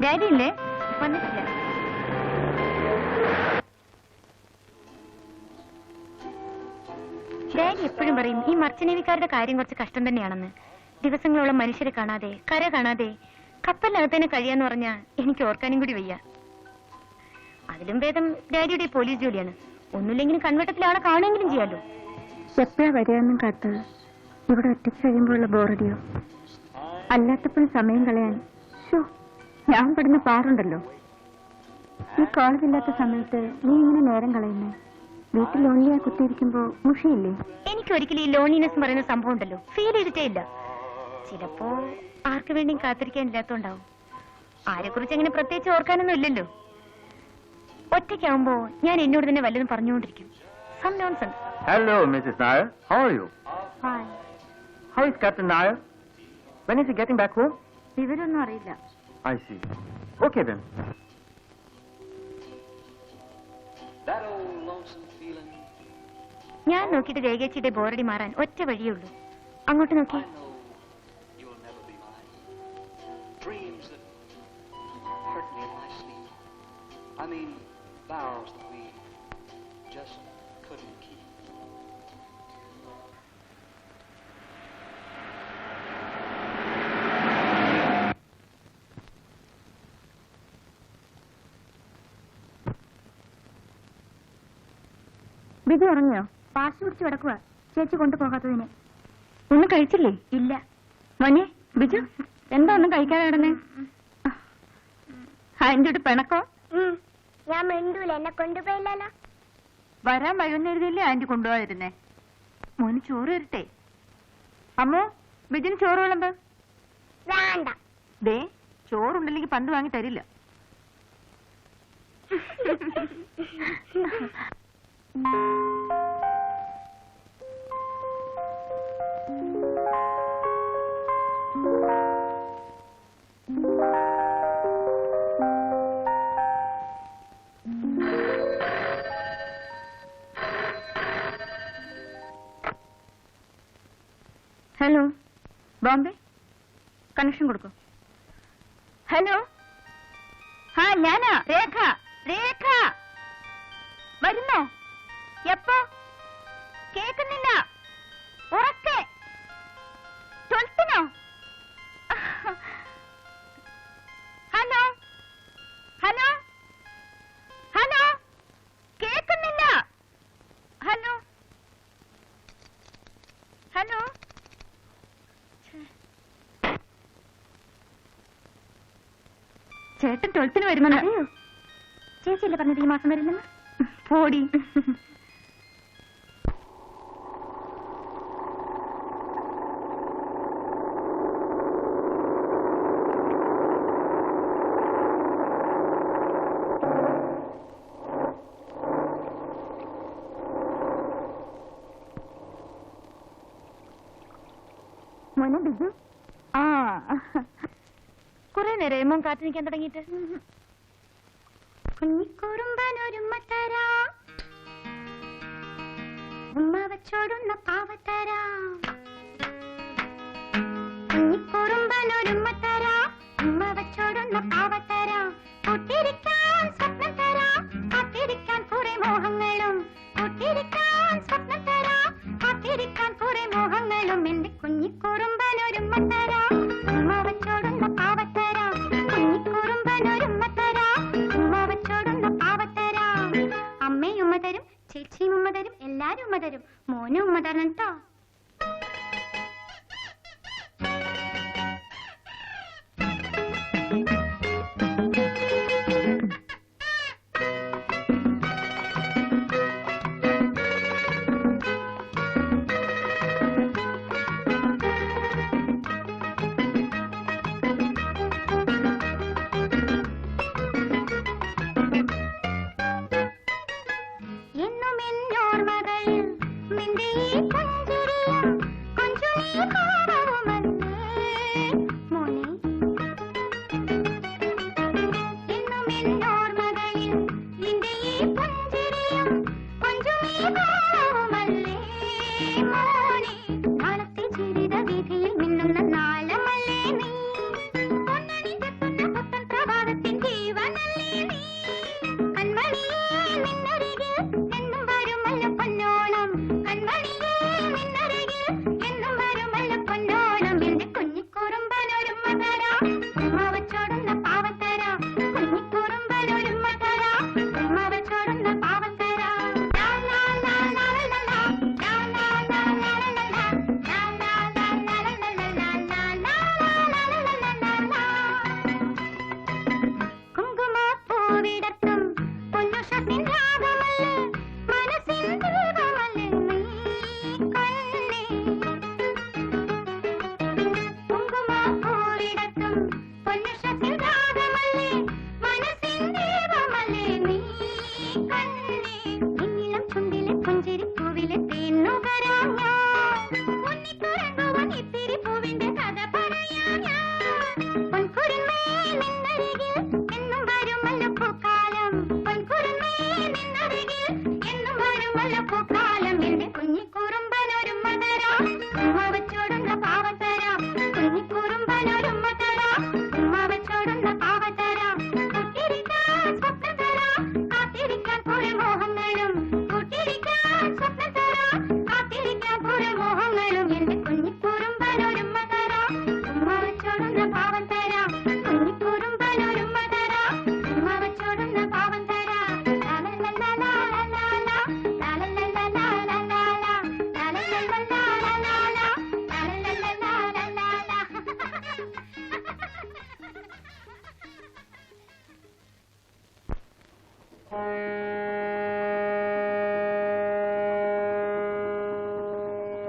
Daddy ഇല്ലേ? വന്നിട്ടില്ല. Daddy എപ്പോഴും പറയും ഈ മർച്ചനേവിക്കാരുടെ കാര്യം കുറച്ച് കഷ്ടം തന്നെയാണെന്ന്. ദിവസങ്ങളോളം മനുഷ്യരെ കാണാതെ, കര കാണാതെ കപ്പലിനകത്തേനെ കഴിയാന്ന് പറഞ്ഞാ എനിക്ക് ഓർക്കാനും കൂടി വയ്യ. അതിലും ഭേദം ഡാഡിയുടെ പോലീസ് ജോലിയാണ്. ഒന്നുമില്ലെങ്കിലും കൺവെട്ടത്തിൽ ആളെ കാണുമെങ്കിലും ചെയ്യാലോ. എപ്പോഴാ വരികയെന്നും കാത്ത് ഇവിടെ ഒറ്റയ്ക്ക് കഴിയുമ്പോഴുള്ള ബോറടിയോ? അല്ലാത്തപ്പോഴും സമയം കളയാൻ ഞാൻ പെടുന്ന പാറുണ്ടല്ലോ. ഈ കോളേജില്ലാത്ത സമയത്ത് നീ ഇങ്ങനെ നേരം കളയുന്നേ? വീട്ടിൽ ലോണിയായി കുത്തിയിരിക്കുമ്പോ മുഷിയില്ലേ? എനിക്കൊരിക്കലും ഈ ലോണിനെസ് പറയുന്ന സംഭവം ഉണ്ടല്ലോ ഫീൽ ചെയ്തിട്ടേ ഇല്ല. ചിലപ്പോ ആർക്ക് വേണ്ടിയും കാത്തിരിക്കാനില്ലാത്തോണ്ടാവും. ആരെക്കുറിച്ച് അങ്ങനെ പ്രത്യേകിച്ച് ഓർക്കാനൊന്നും ഇല്ലല്ലോ. ഒറ്റയ്ക്കാവുമ്പോ ഞാൻ എന്നോട് തന്നെ വല്ലതും പറഞ്ഞുകൊണ്ടിരിക്കും. Some nonsense. Hello, Mrs. Nair. How are you? Hi. How is Captain Nair? When is he getting back home? വിവരമൊന്നും അറിയില്ല. I see. Okay then. That old lonesome feeling. ഞാൻ നോക്കിയിട്ട് രേഖേച്ചിയുടെ ബോറടി മാറാൻ ഒറ്റ വഴിയേ ഉള്ളൂ. അങ്ങോട്ട് നോക്കി. I know you'll never be mine. Dreams that hurt me in my sleep. I mean, vows that we just couldn't keep. Biju ഉറങ്ങിയോ? പാസ് പിടിച്ച് കിടക്കുക. ചേച്ചി കൊണ്ടുപോകാത്തതിന്. ഒന്നും കഴിച്ചില്ലേ? ഇല്ല. മോനെ ബിജു എന്താ ഒന്നും കഴിക്കാതെ കിടന്നേ? അതിന്റെ ഒരു പിണക്കോ? ഞാൻ മിണ്ടൂല, എന്നെ കൊണ്ടുപോയില്ലല്ലോ. വരാൻ വൈകുന്നേരത്തില്ലേ ആന്റി കൊണ്ടുപോയിരുന്നേ? മോന് ചോറ് തരട്ടെ? അമ്മോ ബിജുന് ചോറ് വിളമ്പ്. വേണ്ട. ദേ ചോറുണ്ടല്ലെങ്കിൽ പണ്ട് വാങ്ങി തരില്ല. ഹലോ ബോംബെ, കണക്ഷൻ കൊടുക്കൂ. ഹലോ, ആ ഞാനാ രേഖ. രേഖ വരുന്നോ? എപ്പോ? കേൾക്കുന്നില്ല. ഉറക്കെ. 12-നോ? ഹലോ ഹലോ ഹലോ, കേൾക്കുന്നില്ല. Hello hello. ചേട്ടൻ 12-ന് വരുമെന്ന്. ചേച്ചിയല്ലേ പറഞ്ഞത് ഈ മാസം വരില്ലെന്ന്? പോടി. മോനെ ബിജു, കുറെ നേരം മോൻ കാത്തു നിൽക്കാൻ തുടങ്ങിയിട്ട്. കുഞ്ഞിക്കുറുമ്പാനൊരുമ്മ തരാം, ഉമ്മ വച്ചോടുന്ന പാവത്തരാം. കുഞ്ഞിക്കുറുമ്പാനൊരുമ്മ തരാം, ഉമ്മ വച്ചോടുന്ന പാവത്തരാം. കൂട്ടിരിക്കാൻ സ്വപ്നം തരാം, കാത്തിരിക്കാൻ കുറെ മോഹങ്ങളും. കൂട്ടിരിക്കാൻ സ്വപ്നം തരാം, കാത്തിരിക്കാൻ കുറെ മോഹങ്ങളും. എന്റെ കുഞ്ഞിക്കുറുമ്പാനൊരുമ്മ തരാം, ഉമ്മ വച്ചോടുന്ന പാവത്തരാം. കുഞ്ഞിക്കുറുമ്പാനൊരുമ്മ തരാം, ഉമ്മ വച്ചോടുന്ന പാവത്തരാം. അമ്മയും ഉമ്മ തരും, ചേച്ചിയും ഉമ്മ തരും, എല്ലാരും ഉമ്മ തരും. മോനും ഉമ്മ തരണം കേട്ടോ.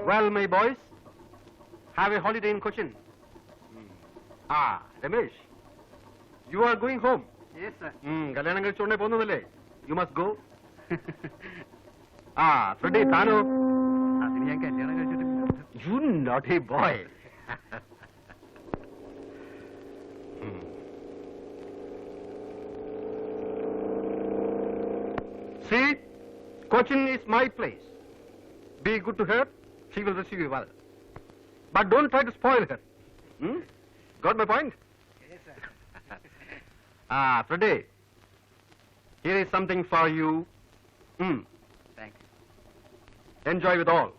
Well, my boys, have a holiday in Cochin. Ramesh, you are going home. Yes, sir. കല്യാണം കഴിച്ചോണ്ടേ പോകുന്നതല്ലേ? You must go. Freddy, താനോ? അതിന് ഞാൻ കല്യാണം കഴിച്ചിട്ടില്ല. You naughty boy. See, Cochin is my place. Be good to her. She will receive you well. But don't try to spoil her. Got my point? Yes, sir. Freddy, here is something for you. Thank you. Enjoy with all.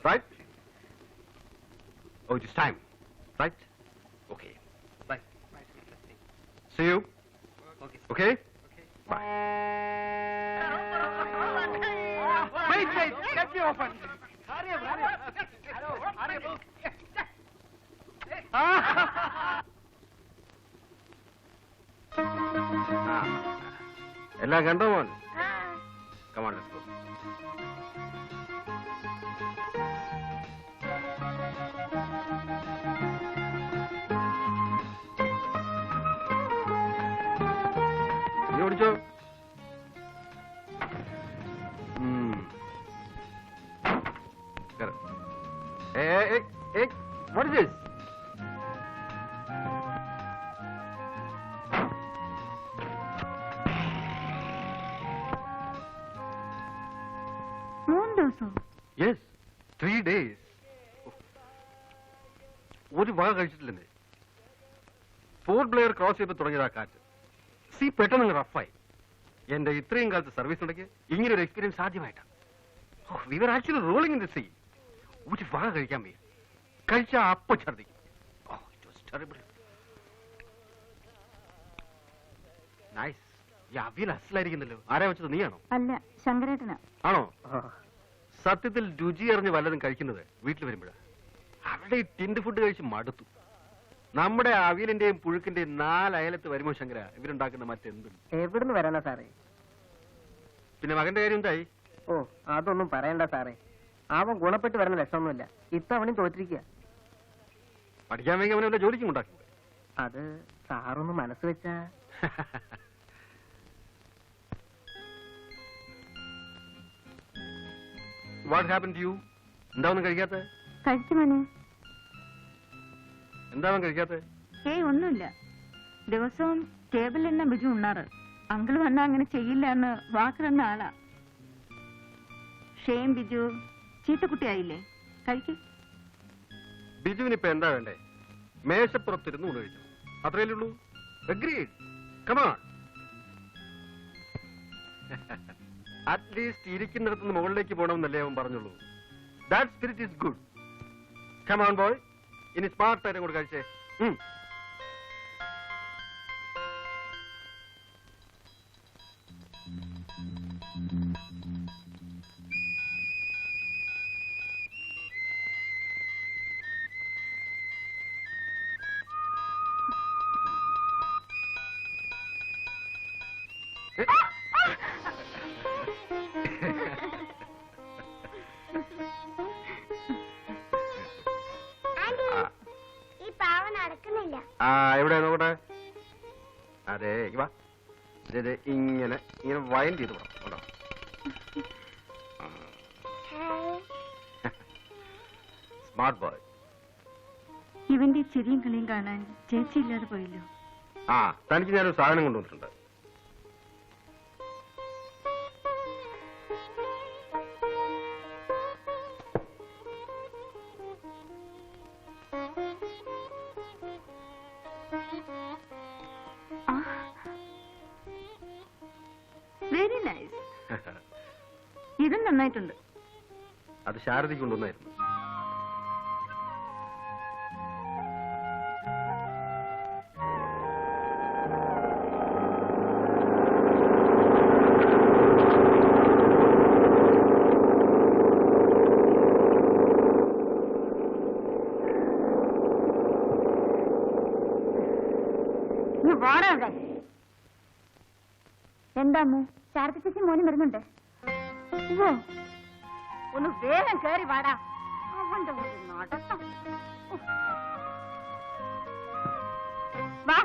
Right? Oh, it is time. Right? Okay. Bye. See you. Okay. Okay? Bye. Wait. Let me open. Hurry up. Hello. Hurry up. എല്ലാം കണ്ടോ മോൻ? Come on, let's go. നീ ഓടിച്ചോ? Hey, what is this? Yes, 3 days. ഒരു വക കഴിച്ചിട്ടില്ലെന്നേ. Fort Blair cross ചെയ്യപ്പോൾ തുടങ്ങിയതാ കാറ്റ്. See പെട്ടെന്ന് റഫായി. എന്റെ ഇത്രയും കാലത്ത് സർവീസ് ഇടയ്ക്ക് ഇങ്ങനെ ഒരു എക്സ്പീരിയൻസ് ആദ്യമായിട്ടാണ്. We were actually rolling in the sea. ഒരു വക കഴിക്കാൻ വയ്യ. കഴിച്ചാ അപ്പൊ ഛർദിക്കും. It was terrible. നൈസ്. ഈ അവിയൽ അസലായിരിക്കുന്നല്ലോ. ആരാ വെച്ചത്, നീയാണോ? അല്ല, ശങ്കരേട്ടനാ. ആണോ? സത്യത്തിൽ രുചി അറിഞ്ഞ് വല്ലതും കഴിക്കുന്നത് വീട്ടിൽ വരുമ്പോഴാണ്. അവിടെ ഈ ടിൻഡ് ഫുഡ് കഴിച്ച് മടുത്തു. നമ്മുടെ അവിയലിന്റെയും പുഴുക്കിന്റെയും 4 അയലത്ത് വരുമോ ശങ്കര ഇവരുണ്ടാക്കുന്ന മറ്റെന്തും? എവിടുന്ന് വരാനാ സാറേ? പിന്നെ മകന്റെ കാര്യം എന്തായി? ഓ, അതൊന്നും പറയണ്ട സാറേ. അവൻ ഗുണപ്പെട്ട് വരുന്ന ലക്ഷമൊന്നുമില്ല. ഇത്തവണയും തോറ്റിരിക്കുക. പഠിക്കാൻ വേണ്ടി അവനെ വല്ല ജോലിക്കും ഉണ്ടാക്കുക. അത് സാറൊന്ന് മനസ്സ് വെച്ചാ. What happen to you? എന്താ ഒന്നും കഴിക്കാത്ത? കഴിച്ചു മോനെ. എന്താ അവൻ കഴിക്കാത്ത? ഒന്നുമില്ല. ദിവസവും ടേബിളിൽ തന്നെ ബിജു ഉണ്ണാറ്. അങ്കിൾ വന്നാ അങ്ങനെ ചെയ്യില്ല എന്ന് വാക്ക് തന്ന ആളാ. ഷെയിം ബിജു, ചീത്തക്കുട്ടിയായില്ലേ? കഴിക്ക്. ബിജുവിനിപ്പോ എന്താ വേണ്ടേ? മേശപ്പുറത്തിരുന്ന് ഊണ് കഴിക്കണം, അത്രയല്ലേ ഉള്ളൂ. അഗ്രീഡ്. Come on. അറ്റ്ലീസ്റ്റ് ഇരിക്കുന്നിടത്തുനിന്ന് മുകളിലേക്ക് പോകണമെന്നല്ലേ അവൻ പറഞ്ഞുള്ളൂ. That spirit is good. Come on boy. ഇനി സ്മാർട്ടായിട്ട് കൂടെ കഴിച്ചേ. ഈ പാവ നടക്കുന്നില്ല. എവിടെ നോക്കട്ടെ. അതെ വാ. ഇങ്ങനെ ഇങ്ങനെ വൈൻഡ് ചെയ്ത് പോണം. Smart boy. ഇവന്റെ ചിരിയും കളിയും കാണാൻ ചേച്ചി ഇല്ലാതെ പോയല്ലോ. തനിക്ക് ഞാനൊരു സാധനം കൊണ്ടുവന്നിട്ടുണ്ട്. Very nice. ഇതും നന്നായിട്ടുണ്ട്. അത് ശാരദയ്ക്ക് കൊണ്ടുവന്നായിരുന്നു. എന്താ അമ്മ? ശാരദ ചേച്ചി മോനും വരുന്നുണ്ട്. ഒന്ന് വേഗം കേറി വാടാ. അവന്റെ ഒരു നടത്തം. വാ.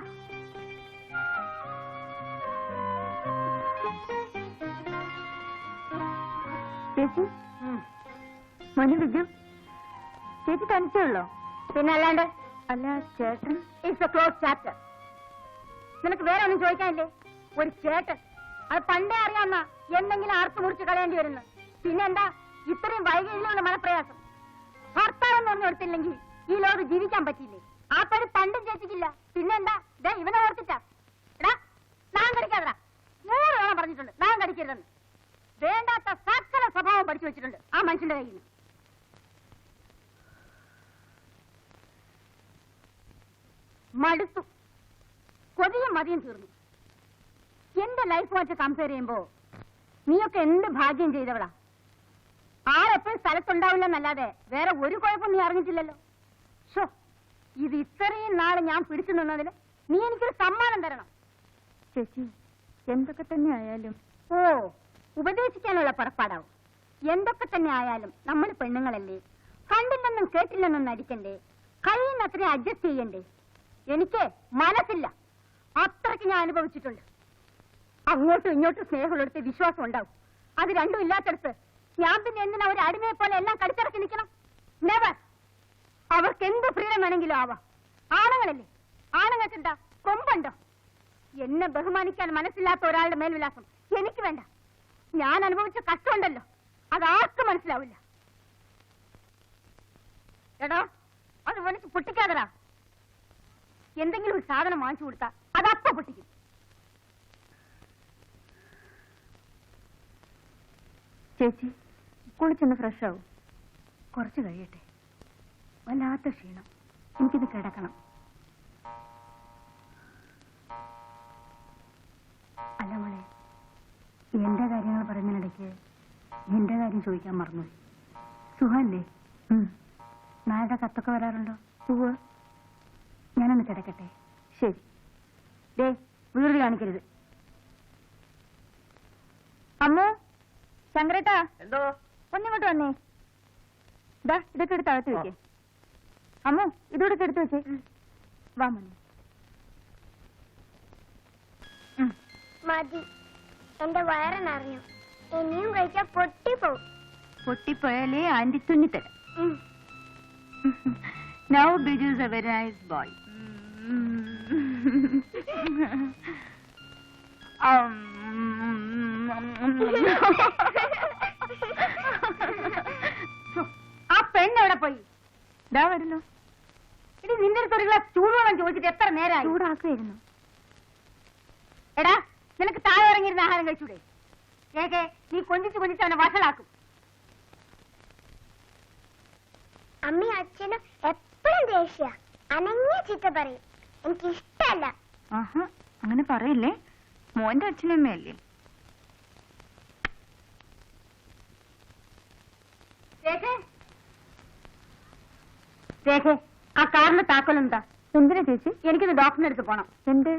ചേച്ചി മോനും വിജു ചേച്ചി തനിച്ചേ ഉള്ളോ? പിന്നെ അല്ലാണ്ട് അല്ല ചേട്ടൻ. It's A close chapter. നിനക്ക് വേറെ ഒന്നും ചോദിക്കാനില്ലേ? ഒരു ചേട്ടൻ, അത് പണ്ടേ അറിയാവുന്ന എന്തെങ്കിലും ആർത്ത് മുറിച്ച് കളയേണ്ടി വരുന്നു. പിന്നെന്താ ഇത്രയും വൈകിയുള്ള മനപ്രയാസം? ഭർത്താവെന്ന് പറഞ്ഞു കൊടുത്തില്ലെങ്കിൽ ഈ ലോകം ജീവിക്കാൻ പറ്റിയില്ലേ? ആ പണി പണ്ടും ചേച്ചിക്കില്ല. പിന്നെന്താ ഇവനെ ഓർത്തിട്ടാ? എടാ നാം കടിക്കാതടാ. 100 തവണ പറഞ്ഞിട്ടുണ്ട് നാം കടിക്കരുതെന്ന്. വേണ്ടാത്ത സകല സ്വഭാവം പഠിച്ചു വെച്ചിട്ടുണ്ട് ആ മനുഷ്യന്റെ കയ്യിൽ നിന്ന്. മടുത്തു. കൊതിയും മതിയും തീർന്നു. എന്റെ ലൈഫുമായിട്ട് കമ്പയർ ചെയ്യുമ്പോ നീയൊക്കെ എന്ത് ഭാഗ്യം ചെയ്തവളാ. ആരെപ്പോഴും സ്ഥലത്തുണ്ടാവില്ലെന്നല്ലാതെ വേറെ ഒരു കുഴപ്പം നീ അറിഞ്ഞിട്ടില്ലല്ലോ. ഷോ, ഇത് ഇത്രയും നാളെ ഞാൻ പിടിച്ചു നിന്നതിന് നീ എനിക്കൊരു സമ്മാനം തരണം. ചേച്ചി എന്തൊക്കെ തന്നെ ആയാലും. ഓ, ഉപദേശിക്കാനുള്ള പുറപ്പാടാവും. എന്തൊക്കെ തന്നെ ആയാലും നമ്മൾ പെണ്ണുങ്ങളല്ലേ, കണ്ടില്ലെന്നും കേട്ടില്ലെന്നും നടിക്കണ്ടേ, കഴിയുന്നത്രയും അഡ്ജസ്റ്റ് ചെയ്യണ്ടേ. എനിക്ക് മനസ്സില്ല, അത്രയ്ക്ക് ഞാൻ അനുഭവിച്ചിട്ടുണ്ട്. അങ്ങോട്ടും ഇങ്ങോട്ടും സ്നേഹമുള്ളടുത്ത് വിശ്വാസം ഉണ്ടാവും. അത് രണ്ടും ഇല്ലാത്തടത്ത് ഞാൻ പിന്നെ എന്തിനാ ഒരു അടിമയെ പോലെ എല്ലാം കടിച്ചിറക്കി നിൽക്കണം? നെവർ. അവർക്ക് എന്ത് ഫ്രീഡം വേണമെങ്കിലും ആവാം. ആണുങ്ങളല്ലേ, ആണുങ്ങൾക്ക് എന്താ കൊമ്പുണ്ടോ? എന്നെ ബഹുമാനിക്കാൻ മനസ്സില്ലാത്ത ഒരാളുടെ മേൽവിലാസം എനിക്ക് വേണ്ട. ഞാൻ അനുഭവിച്ച കഷ്ടമുണ്ടല്ലോ, അതാർക്കും മനസ്സിലാവില്ല. എടാ അത് വലിച്ച് പൊട്ടിക്കാതടാ. എന്തെങ്കിലും ഒരു സാധനം വാങ്ങിച്ചു കൊടുത്താ അതപ്പ പൊട്ടിക്കും. ചേച്ചി കുളിച്ചൊന്ന് ഫ്രഷ് ആവും. കുറച്ച് കഴിയട്ടെ. വല്ലാത്ത ക്ഷീണം. എനിക്കിത് കിടക്കണം. അല്ല മോളെ, എന്റെ കാര്യങ്ങൾ പറയുന്നതിനിടയ്ക്ക് എന്റെ കാര്യം ചോദിക്കാൻ മറന്നു. സുഖല്ലേ? നാളെ കത്തൊക്കെ വരാറുണ്ടോ? സുഖ. ഞാനൊന്ന് കിടക്കട്ടെ. ശരി. ദേ വീട് കാണിക്കരുത്. അമ്മോ, ശങ്കരേട്ടാ എന്തോ ഒന്നിങ്ങോട്ട് വന്നേ. ഇതാ ഇതൊക്കെ എടുത്ത് അകത്ത് വെക്കേ. അമ്മോ ഇതോടെ എടുത്ത് വെച്ചേ. വാ മോനെ. മതി, എന്റെ വയറിനറിഞ്ഞു. ഇനിയും കഴിച്ചാൽ പൊട്ടിപ്പോവും. പൊട്ടിപ്പോയാലേ anti തുന്നിത്തരാം. Now Biju is a very nice boy. ആ പെണ്ണെവിടെ പോയി? ഇതാ വരുന്നു. ഇനി നിന്റെ അടുത്ത് ഒരു ഗ്ലാസ് ചൂടുവെള്ളം ചോദിച്ചിട്ട് എത്ര നേരമായി? ചൂടാക്കുമായിരുന്നു. എടാ നിനക്ക് താഴെ ഇറങ്ങിയിരുന്ന ആഹാരം കഴിച്ചൂടെ? ഏകെ നീ കൊഞ്ചിച്ച് കൊഞ്ചിച്ച് അവനെ വഷളാക്കും. അമ്മയും അച്ഛനും എപ്പോഴും ദേഷ്യ, അനങ്ങിയ ചീത്ത പറയും. എനിക്കിഷ്ടല്ല. ആഹാ, അങ്ങനെ പറയില്ലേ. മോന്റെ അച്ഛനമ്മയല്ലേ. രേഖേ, ആ കാറിന്റെ താക്കോലെന്താ? എന്തിനാ ചേച്ചി? എനിക്കിത് ഡോക്ടറിന്റെ അടുത്ത് പോണം. എന്ത്?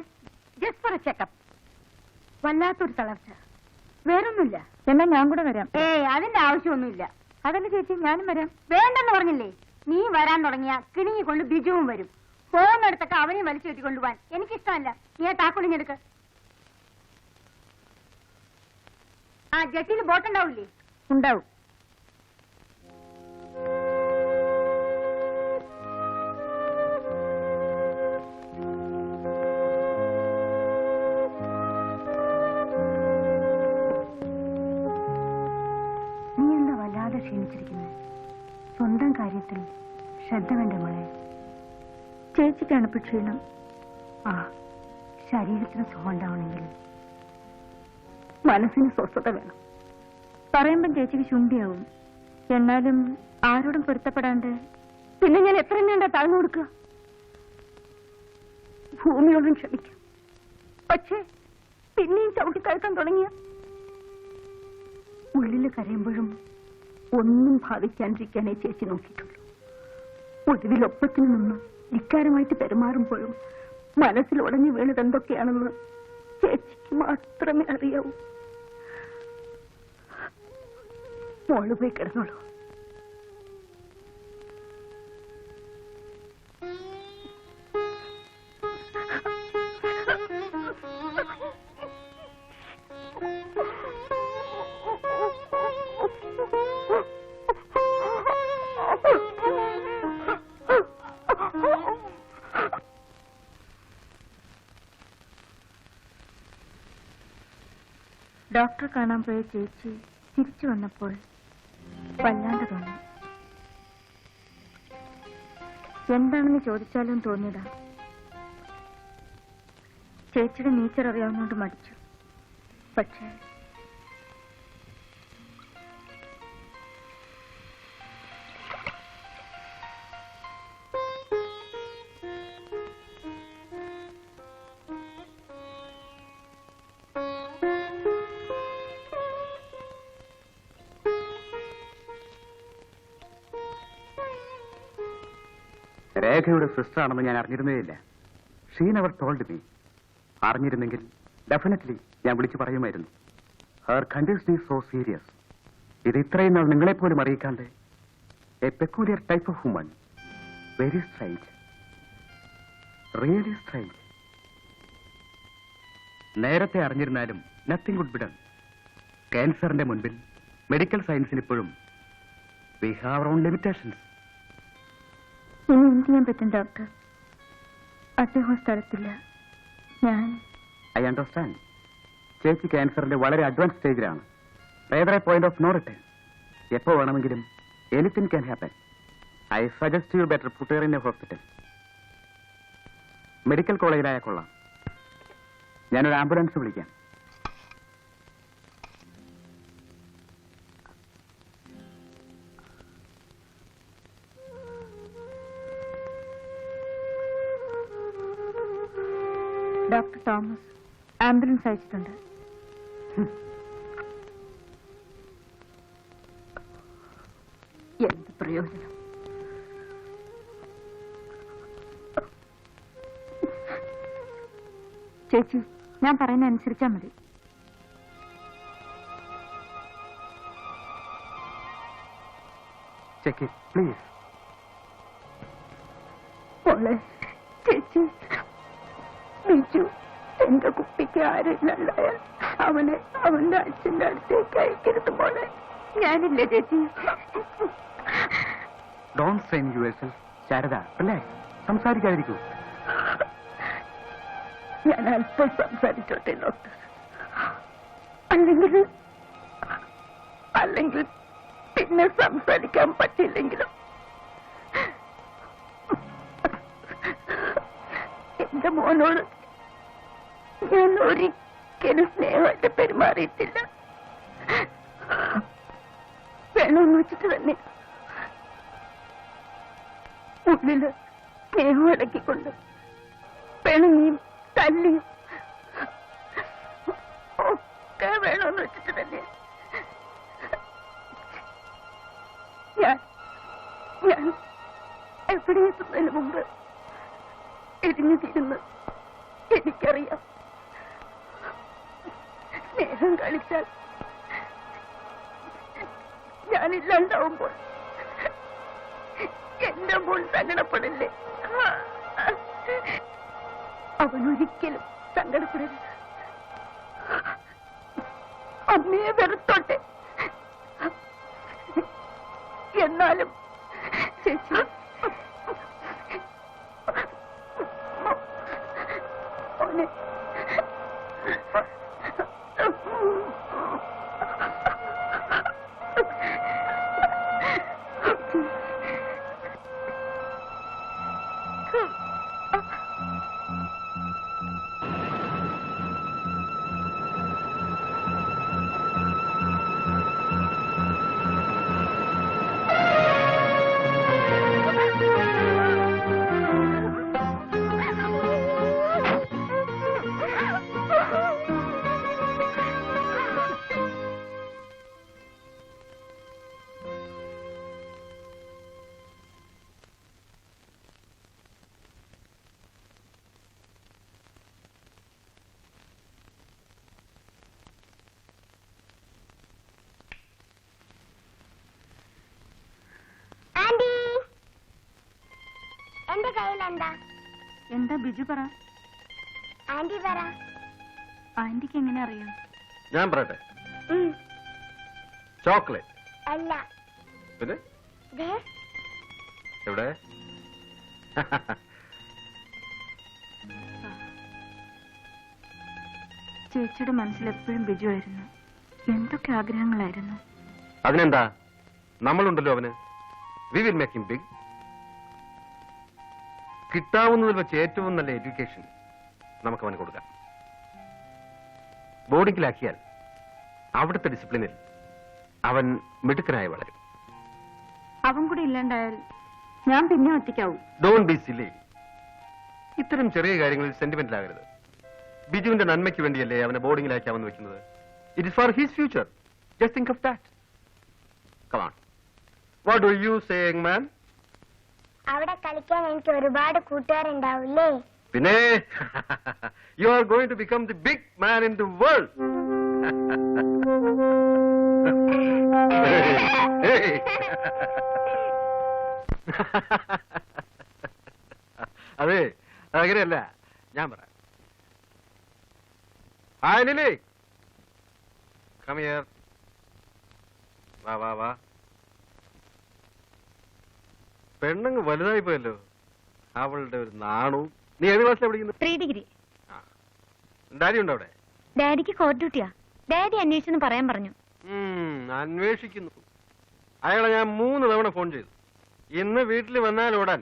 Just for A checkup. വല്ലാത്തൊരു തളർച്ച, വേറൊന്നുമില്ല. എന്നാ ഞാൻ കൂടെ വരാം. അതിന്റെ ആവശ്യമൊന്നുമില്ല. അതല്ല ചേച്ചി, ഞാനും വരാം. വേണ്ടെന്ന് പറഞ്ഞില്ലേ? നീ വരാൻ തുടങ്ങിയ കിണിങ്ങി കൊണ്ട് ബിജുവും വരും. പോകുന്നിടത്തൊക്കെ അവനെയും വലിച്ചു കെട്ടിക്കൊണ്ടുപോവാൻ എനിക്കിഷ്ടമല്ല. നീ ആ താക്കോലിഞ്ഞെടുക്ക്. ആ ജട്ടിയിൽ ബോട്ടുണ്ടാവില്ലേ? ഉണ്ടാവും. നീ എന്താ വല്ലാതെ ക്ഷീണിച്ചിരിക്കുന്നത്? സ്വന്തം കാര്യത്തിൽ ശ്രദ്ധ വേണ്ട മോളെ. ചേച്ചിക്കാണ് ഇപ്പൊ ക്ഷീണം. ആ, ശരീരത്തിന് സുഖം ഉണ്ടാവണമെങ്കിൽ മനസ്സിന് സ്വസ്ഥത വേണം. പറയുമ്പം ചേച്ചിക്ക് ശുണ്ഠിയാവും. എന്നാലും ആരോടും പൊരുത്തപ്പെടാണ്ട് പിന്നെ ഞാൻ എത്ര വേണ്ട താഴ്ന്നു കൊടുക്കുക? ഭൂമിയോടും ക്ഷമിക്കാം. പക്ഷേ പിന്നെയും ചവിട്ടിക്കയറ്റാൻ തുടങ്ങിയ ഉള്ളിൽ കരയുമ്പോഴും ഒന്നും ഭാവിക്കാണ്ടിരിക്കാനേ ചേച്ചി നോക്കിയിട്ടുള്ളൂ. ഒടുവിലൊപ്പത്തിൽ നിന്ന് ധിക്കാരമായിട്ട് പെരുമാറുമ്പോഴും മനസ്സിൽ ഉടഞ്ഞു വീണത് എന്തൊക്കെയാണെന്ന് ചേച്ചിക്ക് മാത്രമേ അറിയാവൂ. മോള് പോയി കിടന്നോളൂ. ഡോക്ടറെ കാണാൻ പോയ ചേച്ചി തിരിച്ചു വന്നപ്പോൾ വല്ലാണ്ട് തോന്നി. എന്താണെന്ന് ചോദിച്ചാലും തോന്നിയതാ. ചേച്ചിയുടെ നേച്ചർ അറിയാവുന്നോണ്ട് മടിച്ചു. പക്ഷേ രേഖയുടെ സിസ്റ്റർ ആണെന്ന് ഞാൻ അറിഞ്ഞിരുന്നേയില്ല. She never told me. അറിഞ്ഞിരുന്നെങ്കിൽ ഡെഫിനറ്റ്ലി ഞാൻ വിളിച്ചു പറയുമായിരുന്നു. Her condition is so serious. ഇത് ഇത്രയും നാൾ നിങ്ങളെപ്പോലും അറിയിക്കാണ്ട് a peculiar type of woman. Very strange, really strange. നേരത്തെ അറിഞ്ഞിരുന്നാലും നത്തിങ് വുഡ് ബി ഡൺ. ക്യാൻസറിന്റെ മുൻപിൽ മെഡിക്കൽ സയൻസിന് ഇപ്പോഴും we have our own limitations. ഇനി എന്ത് ചെയ്യാൻ പറ്റും ഡോക്ടർ? അദ്ദേഹം സ്ഥലത്തില്ല. ഞാൻ ഐ അണ്ടർസ്റ്റാൻഡ്. ചേച്ചി ക്യാൻസറിന്റെ വളരെ അഡ്വാൻസ് സ്റ്റേജിലാണ്. Rather a point of no return. എപ്പോ വേണമെങ്കിലും anything can happen. I suggest you better put her in a hospital. Medical കോളേജിലായ കൊള്ളാം. ഞാനൊരു ആംബുലൻസ് വിളിക്കാം. ഡോക്ടർ തോമസ് ആംബുലൻസ് അയച്ചിട്ടുണ്ട്. എന്ത് പ്രയോജനം? ചേച്ചി, ഞാൻ പറയുന്ന അനുസരിച്ചാ മതി. Check it please. മോളെ, ചേച്ചി, ബിജു എന്റെ കുട്ടിക്ക് ആരെല്ലാണ്ടായാൽ അവനെ അവന്റെ അച്ഛന്റെ അടുത്തേക്ക് അയക്കരുത് മോളെ. ഞാനില്ലേ ചേച്ചി? Don't strain yourself. Sharada, relax. സംസാരിക്കാതിരിക്കൂ. ഞാൻ അല്പം സംസാരിച്ചോട്ടെ ഡോക്ടർ. അല്ലെങ്കിൽ പിന്നെ സംസാരിക്കാൻ പറ്റില്ലെങ്കിലും എന്റെ മോനോട് ഞാൻ ഒരിക്കലും സ്നേഹമായിട്ട് പെരുമാറിയിട്ടില്ല. വേണമെന്ന് വെച്ചിട്ട് തന്നെ ഉള്ളില് സ്നേഹം ഇടക്കിക്കൊണ്ട് പിണങ്ങിയും തല്ലിയും ഒക്കെ വേണമെന്ന് വെച്ചിട്ട് തന്നെ ഞാൻ എവിടെ എത്തുന്നതിന് മുമ്പ് എരിഞ്ഞു തീരുന്നു. എനിക്കറിയാം, സ്നേഹം കളിച്ചാൽ ഞാനില്ലാണ്ടാവുമ്പോൾ എന്റെ മോൻ സങ്കടപ്പെടില്ലേ? അവനൊരിക്കലും സങ്കടപ്പെടരുത്. അമ്മയെ വെറുത്തോട്ടെ. എന്നാലും ചേച്ചി, മോനെ, കയ്യിൽ എന്താ? എന്താ ബിജു പറ? ആന്റി പറ. ആന്റിക്ക് എങ്ങനെ അറിയാം? ഞാൻ പറയട്ടെ. ഉം. ചോക്ലേറ്റ്. അല്ല. പിന്നെ ദേ, എവിടെ? ചേച്ചിയുടെ മനസ്സിൽ എപ്പോഴും ബിജു ആയിരുന്നു. എന്തൊക്കെ ആഗ്രഹങ്ങളായിരുന്നു. അതിനെന്താ, നമ്മളുണ്ടല്ലോ അവന്. We will make him big. കിട്ടാവുന്നതിൽ വെച്ച് ഏറ്റവും നല്ല എഡ്യൂക്കേഷൻ നമുക്ക് അവന് കൊടുക്കാം. ബോർഡിങ്ങിലാക്കിയാൽ അവിടുത്തെ ഡിസിപ്ലിനിൽ അവൻ മിടുക്കനായി വളരും. അവൻ കൂടി ഇല്ലാണ്ടായാൽ ഞാൻ പിന്നെ ഒറ്റയ്ക്കാവും. Don't be silly. ഇത്തരം ചെറിയ കാര്യങ്ങളിൽ സെന്റിമെന്റിലാകരുത്. ബിജുവിന്റെ നന്മയ്ക്ക് വേണ്ടിയല്ലേ അവനെ ബോർഡിങ്ങിലാക്കാമെന്ന് വെക്കുന്നത്. It is for his future. Just think of that. Come on. What do you say, young man? അവിടെ കളിക്കാൻ എനിക്ക് ഒരുപാട് കൂട്ടുകാരുണ്ടാവില്ലേ? പിന്നെ you are going to become the big man in the world. അതെ, അങ്ങനെയല്ല, ഞാൻ പറയാം. Hi Lily, come here. വാ വാ വാ. പെണ്ണങ്ങ് വലുതായി പോയല്ലോ. അവളുടെ ഒരു നാണവും. നീ ഏത് ക്ലാസ്സിലാണ് പഠിക്കുന്നത്? 3 ഡിഗ്രി. ഡാഡി ഉണ്ടോ അവിടെ? ഡാഡിക്ക് കോർട്ട് ഡ്യൂട്ടിയാ. ഡാഡി അന്വേഷിച്ചെന്ന് പറയാൻ പറഞ്ഞു. അന്വേഷിക്കുന്നു. അയാളെ ഞാൻ 3 തവണ ഫോൺ ചെയ്തു. ഇന്ന് വീട്ടിൽ വന്നാൽ ഓടാൻ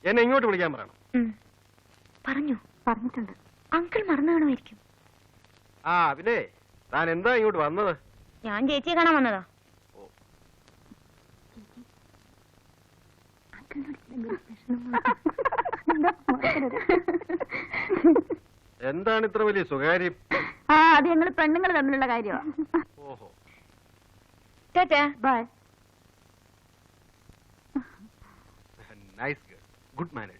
എന്നെ ഇങ്ങോട്ട് വിളിക്കാൻ പറയണം. പറഞ്ഞിട്ടുണ്ട്. അങ്കിൾ മറന്നു കാണുമായിരിക്കും. ആ പിന്നെ താൻ എന്താ ഇങ്ങോട്ട് വന്നത്? ഞാൻ ചേച്ചിയെ കാണാൻ വന്നതാ. എന്താണ് ഇത്ര വലിയ സ്വകാര്യം? അത് ഞങ്ങൾ പെണ്ണുങ്ങൾ തമ്മിലുള്ള കാര്യമാണ്. ഓഹോ. ടാറ്റാ. Bye. Nice girl. Good manners.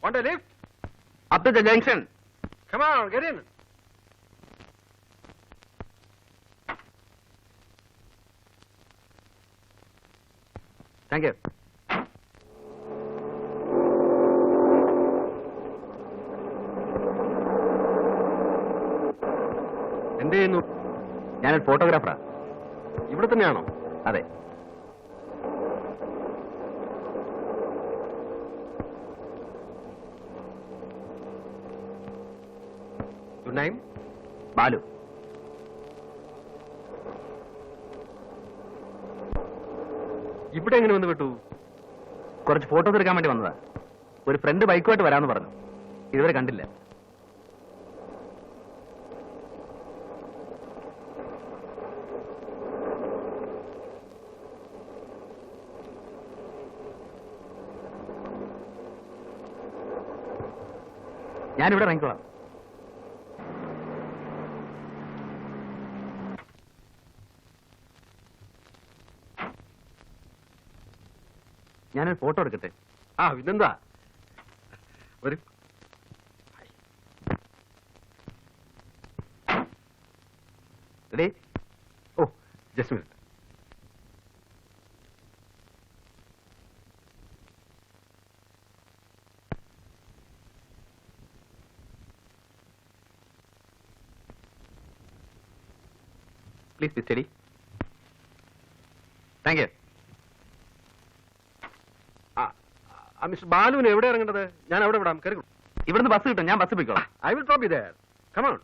Want a lift? Up to the junction. Come on, get in. Thank you. എന്ത് ചെയ്യുന്നു? ഞാനൊരു ഫോട്ടോഗ്രാഫറാ. ഇവിടെ തന്നെയാണോ? അതെ. Your name? ബാലു. ഇവിടെ എങ്ങനെ വന്ന് വിട്ടു? കുറച്ച് ഫോട്ടോസ് എടുക്കാൻ വേണ്ടി വന്നതാ. ഒരു ഫ്രണ്ട് ബൈക്കുമായിട്ട് വരാമെന്ന് പറഞ്ഞു. ഇതുവരെ കണ്ടില്ല. ഞാനിവിടെ ഇറങ്ങിക്കോളാം. ഞാനൊരു ഫോട്ടോ എടുക്കട്ടെ? പിന്നെന്താ, ഒരു ready? Oh, just minute. Please be steady. Thank you. Mister ബാലുവിന് എവിടെ ഇറങ്ങേണ്ടത്? ഞാൻ അവിടെ വിടാം. കയറി. ഇവിടുന്ന് ബസ് കിട്ടും. ഞാൻ ബസ് പോയിക്കോളാം. I will drop you there. Come on.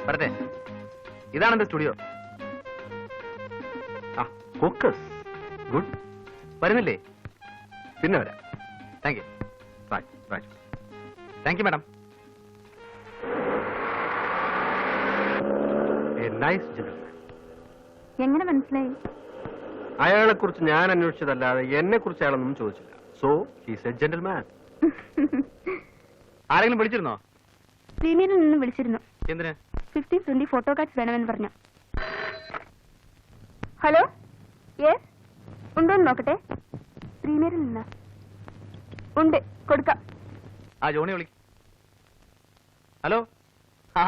വരട്ടെ. ഇതാണ് എന്റെ സ്റ്റുഡിയോ. ആ ഫോക്കസ് ഗുഡ്. വരുന്നില്ലേ? പിന്നെ വരാം. Thank you. Raju thank you madam. A nice gentleman. എങ്ങനെ മനസ്സിലായി? അയാളെ കുറിച്ച് ഞാൻ അന്വേഷിച്ചതല്ലാതെ എന്നെ കുറിച്ച് അയാളൊന്നും ചോദിച്ചില്ല. So he's A gentleman. ആരെങ്കിലും വിളിച്ചിരുന്നോ? പ്രീമിയറിൽ നിന്ന് വിളിച്ചിരുന്നു. എന്തിന്? 15-20 ഫോട്ടോ കാർഡ്സ് വേണമെന്ന് പറഞ്ഞു. ഹലോ, യെസ്, ഉണ്ടോന്ന് നോക്കട്ടെ. പ്രീമിയറിൽ നിന്ന് ഉണ്ട്, കൊടുക്കാം. ആ ജോണി വിളി. ഹലോ. ആ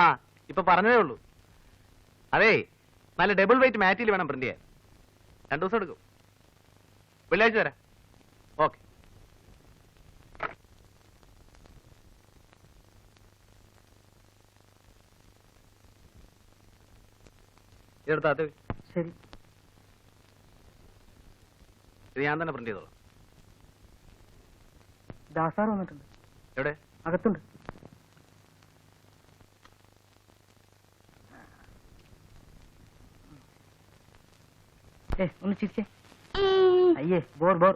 ഇപ്പൊ പറഞ്ഞതേ ഉള്ളൂ. അതേ, നല്ല ഡബിൾ വെയിറ്റ് മാറ്റിൽ വേണം പ്രിന്റ് ചെയ്യാൻ. 2 ദിവസം എടുക്കും. വെള്ളിയാഴ്ച തരാം. ഓക്കെ. ഇതെടുത്താത്ത ശരി. ഇത് ഞാൻ തന്നെ പ്രിന്റ് ചെയ്തോളാം. ദാസാർ വന്നിട്ടുണ്ട്. എവിടെ? അകത്തുണ്ട്. ഒന്ന് ചിരിച്ചേ. അയ്യേ, ബോർ ബോർ.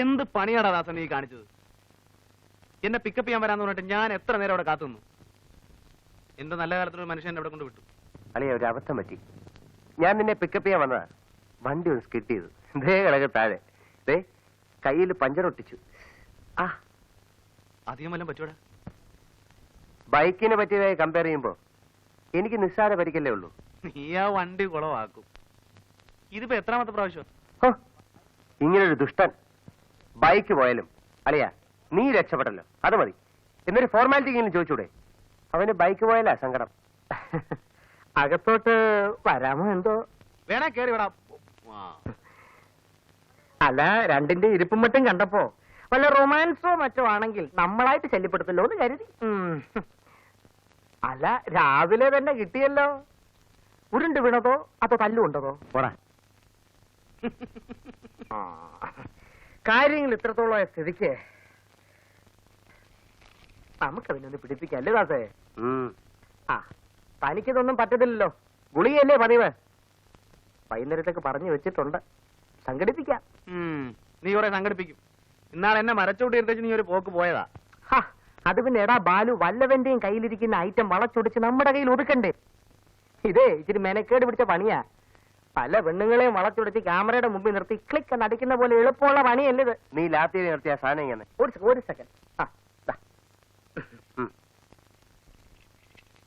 എന്ത് പണിയാടാ ദാസൻ നീ കാണിച്ചത്? എന്നെ പിക്കപ്പ് ചെയ്യാൻ വരാന്ന് പറഞ്ഞിട്ട് ഞാൻ എത്ര നേരം അവിടെ കാത്തുനിന്നു. എന്റെ നല്ല കാലത്തൊരു മനുഷ്യൻ അവിടെ കൊണ്ട് വിട്ടു. അളിയ ഒരു അബദ്ധം പറ്റി. ഞാൻ നിന്നെ പിക്കപ്പ് ചെയ്യാൻ വന്നതാ. വണ്ടി ഒന്ന് സ്കിഡ് ചെയ്തു. ദേ കിടക്ക് താഴെ. ദേ കയ്യിൽ പഞ്ചർ ഒട്ടിച്ചു. ആ അധികം വല്ലതും പറ്റൂടാ? ബൈക്കിനെ പറ്റിയതായി കമ്പയർ ചെയ്യുമ്പോ എനിക്ക് നിസ്സാര പരിക്കല്ലേ ഉള്ളൂ. നീ ആ വണ്ടി കുളവാക്കും. ഇതിപ്പോ എത്രാമത്തെ പ്രാവശ്യം? ഹോ, ഇങ്ങനൊരു ദുഷ്ടൻ. ബൈക്ക് പോയാലും അളിയ നീ രക്ഷപ്പെട്ടല്ലോ, അത് മതി. എന്നൊരു ഫോർമാലിറ്റിക്കെങ്കിലും ചോദിച്ചൂടെ? അവന് ബൈക്ക് പോയാലാ സങ്കടം. അകത്തോട്ട് വരാമോ എന്തോ? വേണേ കേറി വിടാം. അല്ല, രണ്ടിന്റെ ഇരിപ്പും മറ്റും കണ്ടപ്പോ വല്ല റൊമാൻസോ മറ്റോ ആണെങ്കിൽ നമ്മളായിട്ട് ശല്യപ്പെടുത്തല്ലോ എന്ന് കരുതി. അല്ല, രാവിലെ തന്നെ കിട്ടിയല്ലോ. ഉരുണ്ട് വീണതോ അതോ തല്ലുകൊണ്ടതോ? പോടാ. കാര്യങ്ങൾ ഇത്രത്തോളമായ സ്ഥിതിക്ക് നമുക്കതിനൊന്ന് പിടിപ്പിക്കല്ലേ ദാസേ? ആ, തനിക്കിതൊന്നും പറ്റത്തില്ലല്ലോ. ഗുളികയല്ലേ പതിവ്. വൈകുന്നേരത്തേക്ക് പറഞ്ഞു വെച്ചിട്ടുണ്ട്. സംഘടിപ്പിക്കാം. നീ കുറെ സംഘടിപ്പിക്കും. ഇന്നാളെ എന്നെ മരച്ചോട്ട് എടുത്തേച്ച് നീ ഒരു പോക്ക് പോയതാ. അത് പിന്നെ എടാ ബാലു, വല്ലവന്റെയും കയ്യിലിരിക്കുന്ന ഐറ്റം വളച്ചൊടിച്ച് നമ്മുടെ കയ്യിൽ ഒതുക്കണ്ടേ? ഇതേ ഇച്ചിരി മെനക്കേട് പിടിച്ച പണിയാ. പല പെണ്ണുങ്ങളെയും വളച്ചൊടിച്ച് ക്യാമറയുടെ മുമ്പിൽ നിർത്തി ക്ലിക്ക് എന്ന് അടിക്കുന്ന പോലെ എളുപ്പമുള്ള പണിയല്ലേ ഇത്. നീ ലാത്തി നിർത്തിയ സാധനം ഇങ്ങനെ. ഒരു സെക്കൻഡ്.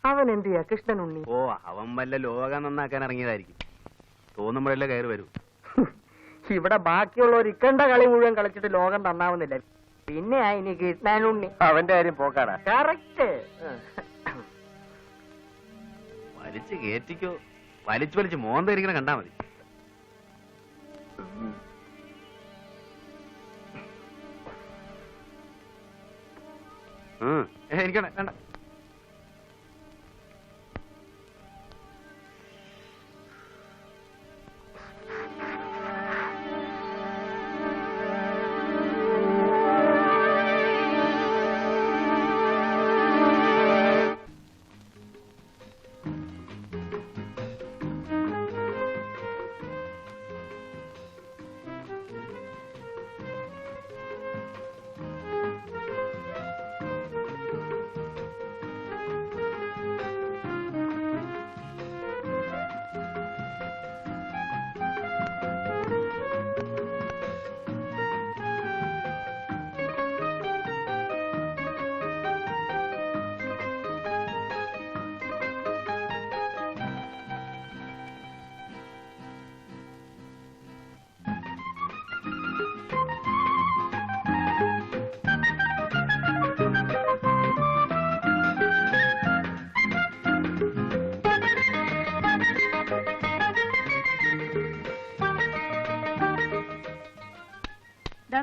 അവൻ എന്ത് ചെയ്യാ കൃഷ്ണൻ ഉണ്ണി? ഓ, അവൻ വല്ല ലോകം നന്നാക്കാൻ ഇറങ്ങിയതായിരിക്കും. തോന്നുമ്പോഴല്ലേ കയറി വരൂ. ഇവിടെ ബാക്കിയുള്ളവർ ഇക്കണ്ട കളി മുഴുവൻ കളിച്ചിട്ട് ലോകം നന്നാവുന്നില്ല. പിന്നെ ഇനി കൃഷ്ണൻ ഉണ്ണി. അവന്റെ കാര്യം പോക്കാടാ. കറക്റ്റ്. വലിച്ചു കേറ്റിക്കോ. വലിച്ചു മോന്തിരിക്കണ കണ്ടാ മതി. എനിക്കണേ വേണ്ട.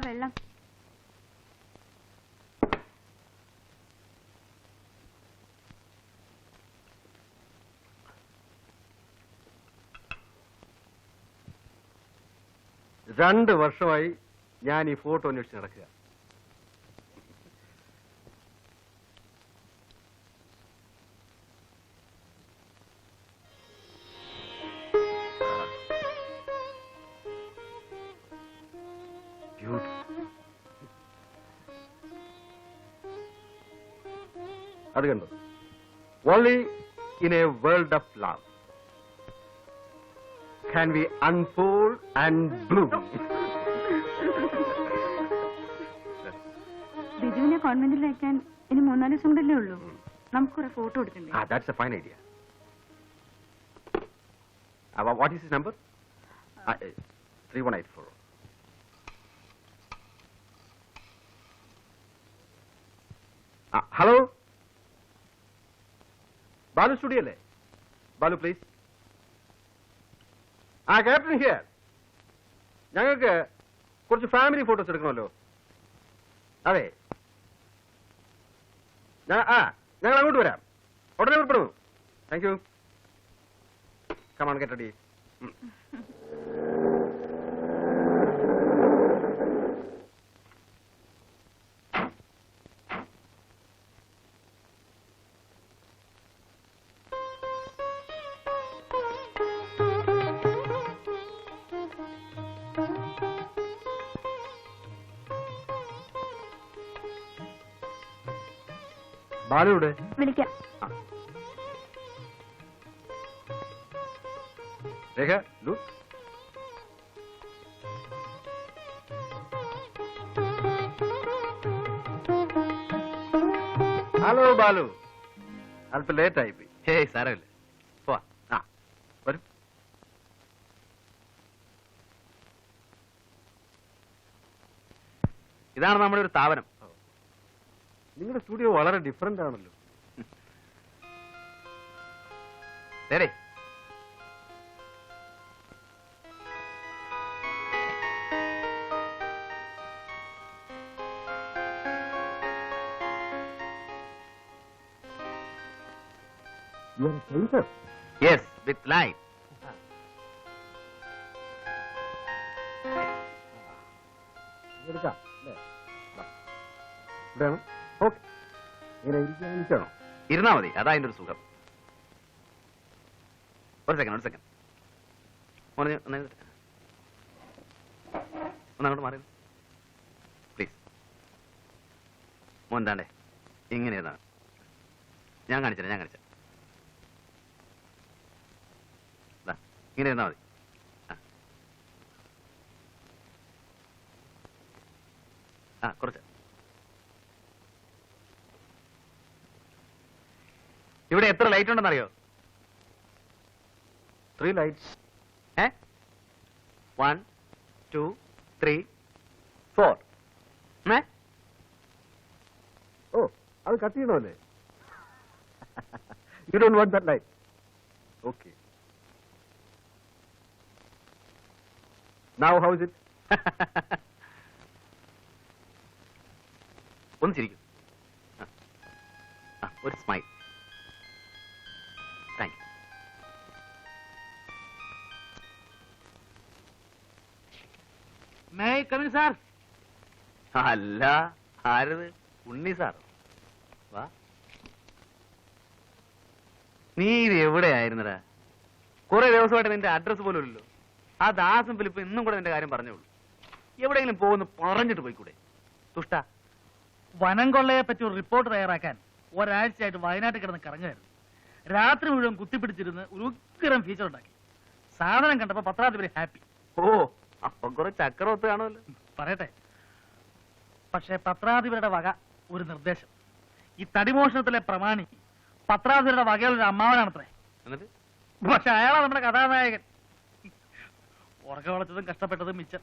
വെള്ളം. രണ്ട് വർഷമായി ഞാൻ ഈ ഫോട്ടോ അന്വേഷിച്ച് നടക്കുക. അത് കണ്ടു. Only in a world of love can we unfold and bloom. ബിജുവിനെ കോൺവെന്റിൽ അയക്കാൻ ഇനി 3-4 ദിവസം കൊണ്ടല്ലേ ഉള്ളൂ. നമുക്കൊരു ഫോട്ടോ എടുക്കണ്ടേ? That's a fine idea. What is his number? 3184. Hello? Balu studio അല്ലേ? ബാലു പ്ലീസ്. Captain here. ഞങ്ങൾക്ക് കുറച്ച് ഫാമിലി ഫോട്ടോസ് എടുക്കണമല്ലോ. അതെ, ഞങ്ങൾ അങ്ങോട്ട് വരാം. ഉടനെ പുറപ്പെടുന്നു. Thank you. Come on, get ready. ബാലുവിടെ? വിളിക്കാം. രേഖ, ലുക്ക്. ഹലോ ബാലു, അല്പം ലേറ്റ് ആയിപ്പോയി. ഹേയ് സാരമില്ല, പോവാ. വരും. ഇതാണ് നമ്മുടെ ഒരു സ്ഥാപനം. നിങ്ങളുടെ സ്റ്റുഡിയോ വളരെ ഡിഫറന്റ് ആണല്ലോ. ശരി, യെസ്, വിത്ത് ലൈറ്റ്. എടുക്കാം അല്ലേ? ഇവിടെയാണോ? ഓക്കെ. ഇങ്ങനെ ഇരിക്കാണോ? ഇരുന്നാ മതി, അതാ അതിന്റെ ഒരു സുഖം. ഒരു സെക്കൻഡ് ഒന്നങ്ങോട്ട് മാറി പ്ലീസ്. മോൻതാണ്ടേ ഇങ്ങനെ ഇരുന്നാ. ഞാൻ കാണിച്ചേ ഇങ്ങനെ ഇരുന്നാ മതി. കുറച്ച്. ഇവിടെ എത്ര ലൈറ്റ് ഉണ്ടെന്നറിയോ? 3 lights. 1 2 3 4. ഓ, അത് cut ചെയ്യണമല്ലേ? You don't want that light. Okay. Now how is it? ഒന്ന് ചിരിക്കും. ഒരു smile. Thank you. May I come in sir? അല്ല, ആരത്? ഉണ്ണി സാർ. വാ. നീ ഇത് എവിടെയായിരുന്നടാ? കുറെ ദിവസമായിട്ട് നിന്റെ അഡ്രസ് പോലും ഇല്ലല്ലോ. ആ ദാസും ഫിലിപ്പ് ഇന്നും കൂടെ നിന്റെ കാര്യം പറഞ്ഞോളൂ. എവിടെയെങ്കിലും പോകുന്നു പറഞ്ഞിട്ട് പോയിക്കൂടെ? തുഷ്ട. വനം കൊള്ളയെ പറ്റി ഒരു റിപ്പോർട്ട് തയ്യാറാക്കാൻ ഒരാഴ്ചയായിട്ട് വയനാട്ടിൽ കിടന്ന് കറങ്ങുമായിരുന്നു. രാത്രി മുഴുവൻ കുത്തിപ്പിടിച്ചിരുന്ന് ഒരു ഉഗ്രം ഫീച്ചർ ഉണ്ടാക്കി. സാധനം കണ്ടപ്പോ പത്രാധിപര് ഹാപ്പി. ഓ, അപ്പം കുറെ ചക്രവത്ത് കാണുമല്ലോ. പറയട്ടെ, പക്ഷെ പത്രാധിപരുടെ വക ഒരു നിർദ്ദേശം. ഈ തടിമോഷണത്തിലെ പ്രമാണി പത്രാധിപരുടെ വകയുള്ളൊരു അമ്മാവനാണത്രേ. എന്നിട്ട് പക്ഷെ അയാളാ നമ്മുടെ കഥാനായകൻ. ഉറക്കം വളച്ചതും കഷ്ടപ്പെട്ടതും മിച്ചം.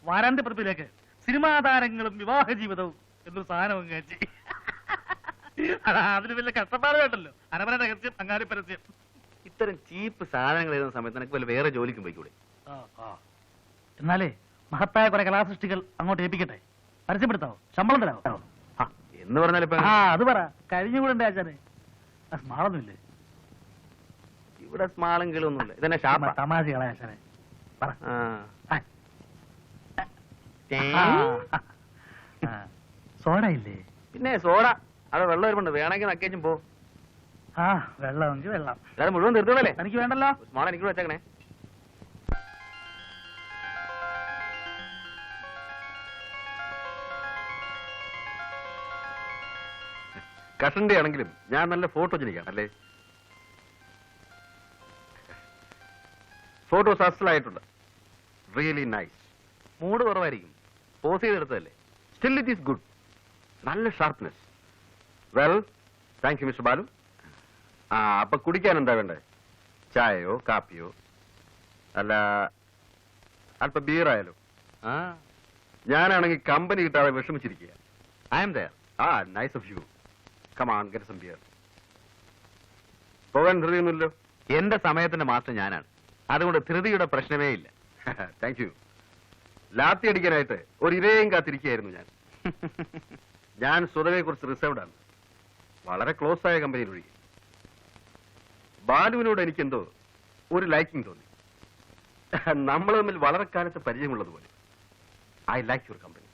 വാരാന്ത്യ പതിപ്പിലേക്ക് സിനിമാ താരങ്ങളും വിവാഹ ജീവിതവും എന്നൊരു സാധനവും കഴിച്ച് അതിന് വലിയ കഷ്ടപ്പാട് വേണ്ടല്ലോ. അരമന രഹസ്യം, അങ്ങാടി പരസ്യം. ഇത്തരം ചീപ്പ് സാധനങ്ങൾ എഴുതുന്ന സമയത്ത് നിനക്ക് വല്ല വേറെ ജോലിക്കും പോയിക്കൂടെ? എന്നാലേ മഹത്തായ കുറെ കലാസൃഷ്ടികൾ അങ്ങോട്ട് ഏൽപ്പിക്കട്ടെ. പരസ്യപ്പെടുത്താവോ? ശമ്പളം തരാവോ? എന്ന് പറഞ്ഞാൽ ഇപ്പൊ അത് പറ. കഴിഞ്ഞുകൂടെ ആചാരെ? സ്മാളൊന്നുമില്ലേ ഇവിടെ? സ്മാളും കിളൊന്നുമില്ല. ഇതന്നെ ഷാപ്പ. തമാശകളെ ആശാനെ പറ. സോഡ ഇല്ലേ? പിന്നെ സോഡ. അവിടെ വെള്ളം വരുമ്പുണ്ട്, വേണമെങ്കിൽ നക്കേച്ചും പോ. വെള്ളമെങ്കിൽ വെള്ളം. അല്ലാതെ മുഴുവൻ തീർത്തോളല്ലേ? എനിക്ക് വേണ്ടല്ലോ. സ്മാൾ എനിക്ക് വെച്ചേക്കണേ. കഷന്റെ ആണെങ്കിലും ഞാൻ നല്ല ഫോട്ടോജനിക്കാണ് അല്ലേ? ഫോട്ടോസ് അസലായിട്ടുണ്ട്. Really nice. മൂഡ് കുറവായിരിക്കും, പോസ് ചെയ്തെടുത്തതല്ലേ. Still it is good. നല്ല sharpness. Well, thank you mister Balu. അപ്പൊ കുടിക്കാൻ എന്താ വേണ്ടേ? ചായയോ കാപ്പിയോ അല്ല അല്പ ബിയറായാലോ? ഞാനാണെങ്കിൽ കമ്പനി കിട്ടാതെ വിഷമിച്ചിരിക്കുക. I am there. Nice of you. Come on, get some beer. പോകാൻ ധൃതിയൊന്നുമില്ലോ? എന്റെ സമയത്തിന്റെ മാസ്റ്റർ ഞാനാണ്, അതുകൊണ്ട് ധൃതിയുടെ പ്രശ്നമേ ഇല്ല. Thank you. ലാത്തി അടിക്കാനായിട്ട് ഒരു ഇരയും കാത്തിരിക്കുകയായിരുന്നു ഞാൻ. ഞാൻ സ്വതവേ കുറിച്ച് റിസർവ്ഡ് ആണ്, വളരെ ക്ലോസ് ആയ കമ്പനിയിൽ ഒഴികെ. ബാലുവിനോട് എനിക്കെന്തോ ഒരു ലൈക്കിംഗ് തോന്നി. നമ്മൾ തമ്മിൽ വളരെ കാലത്ത് പരിചയമുള്ളതുപോലെ. I like your company.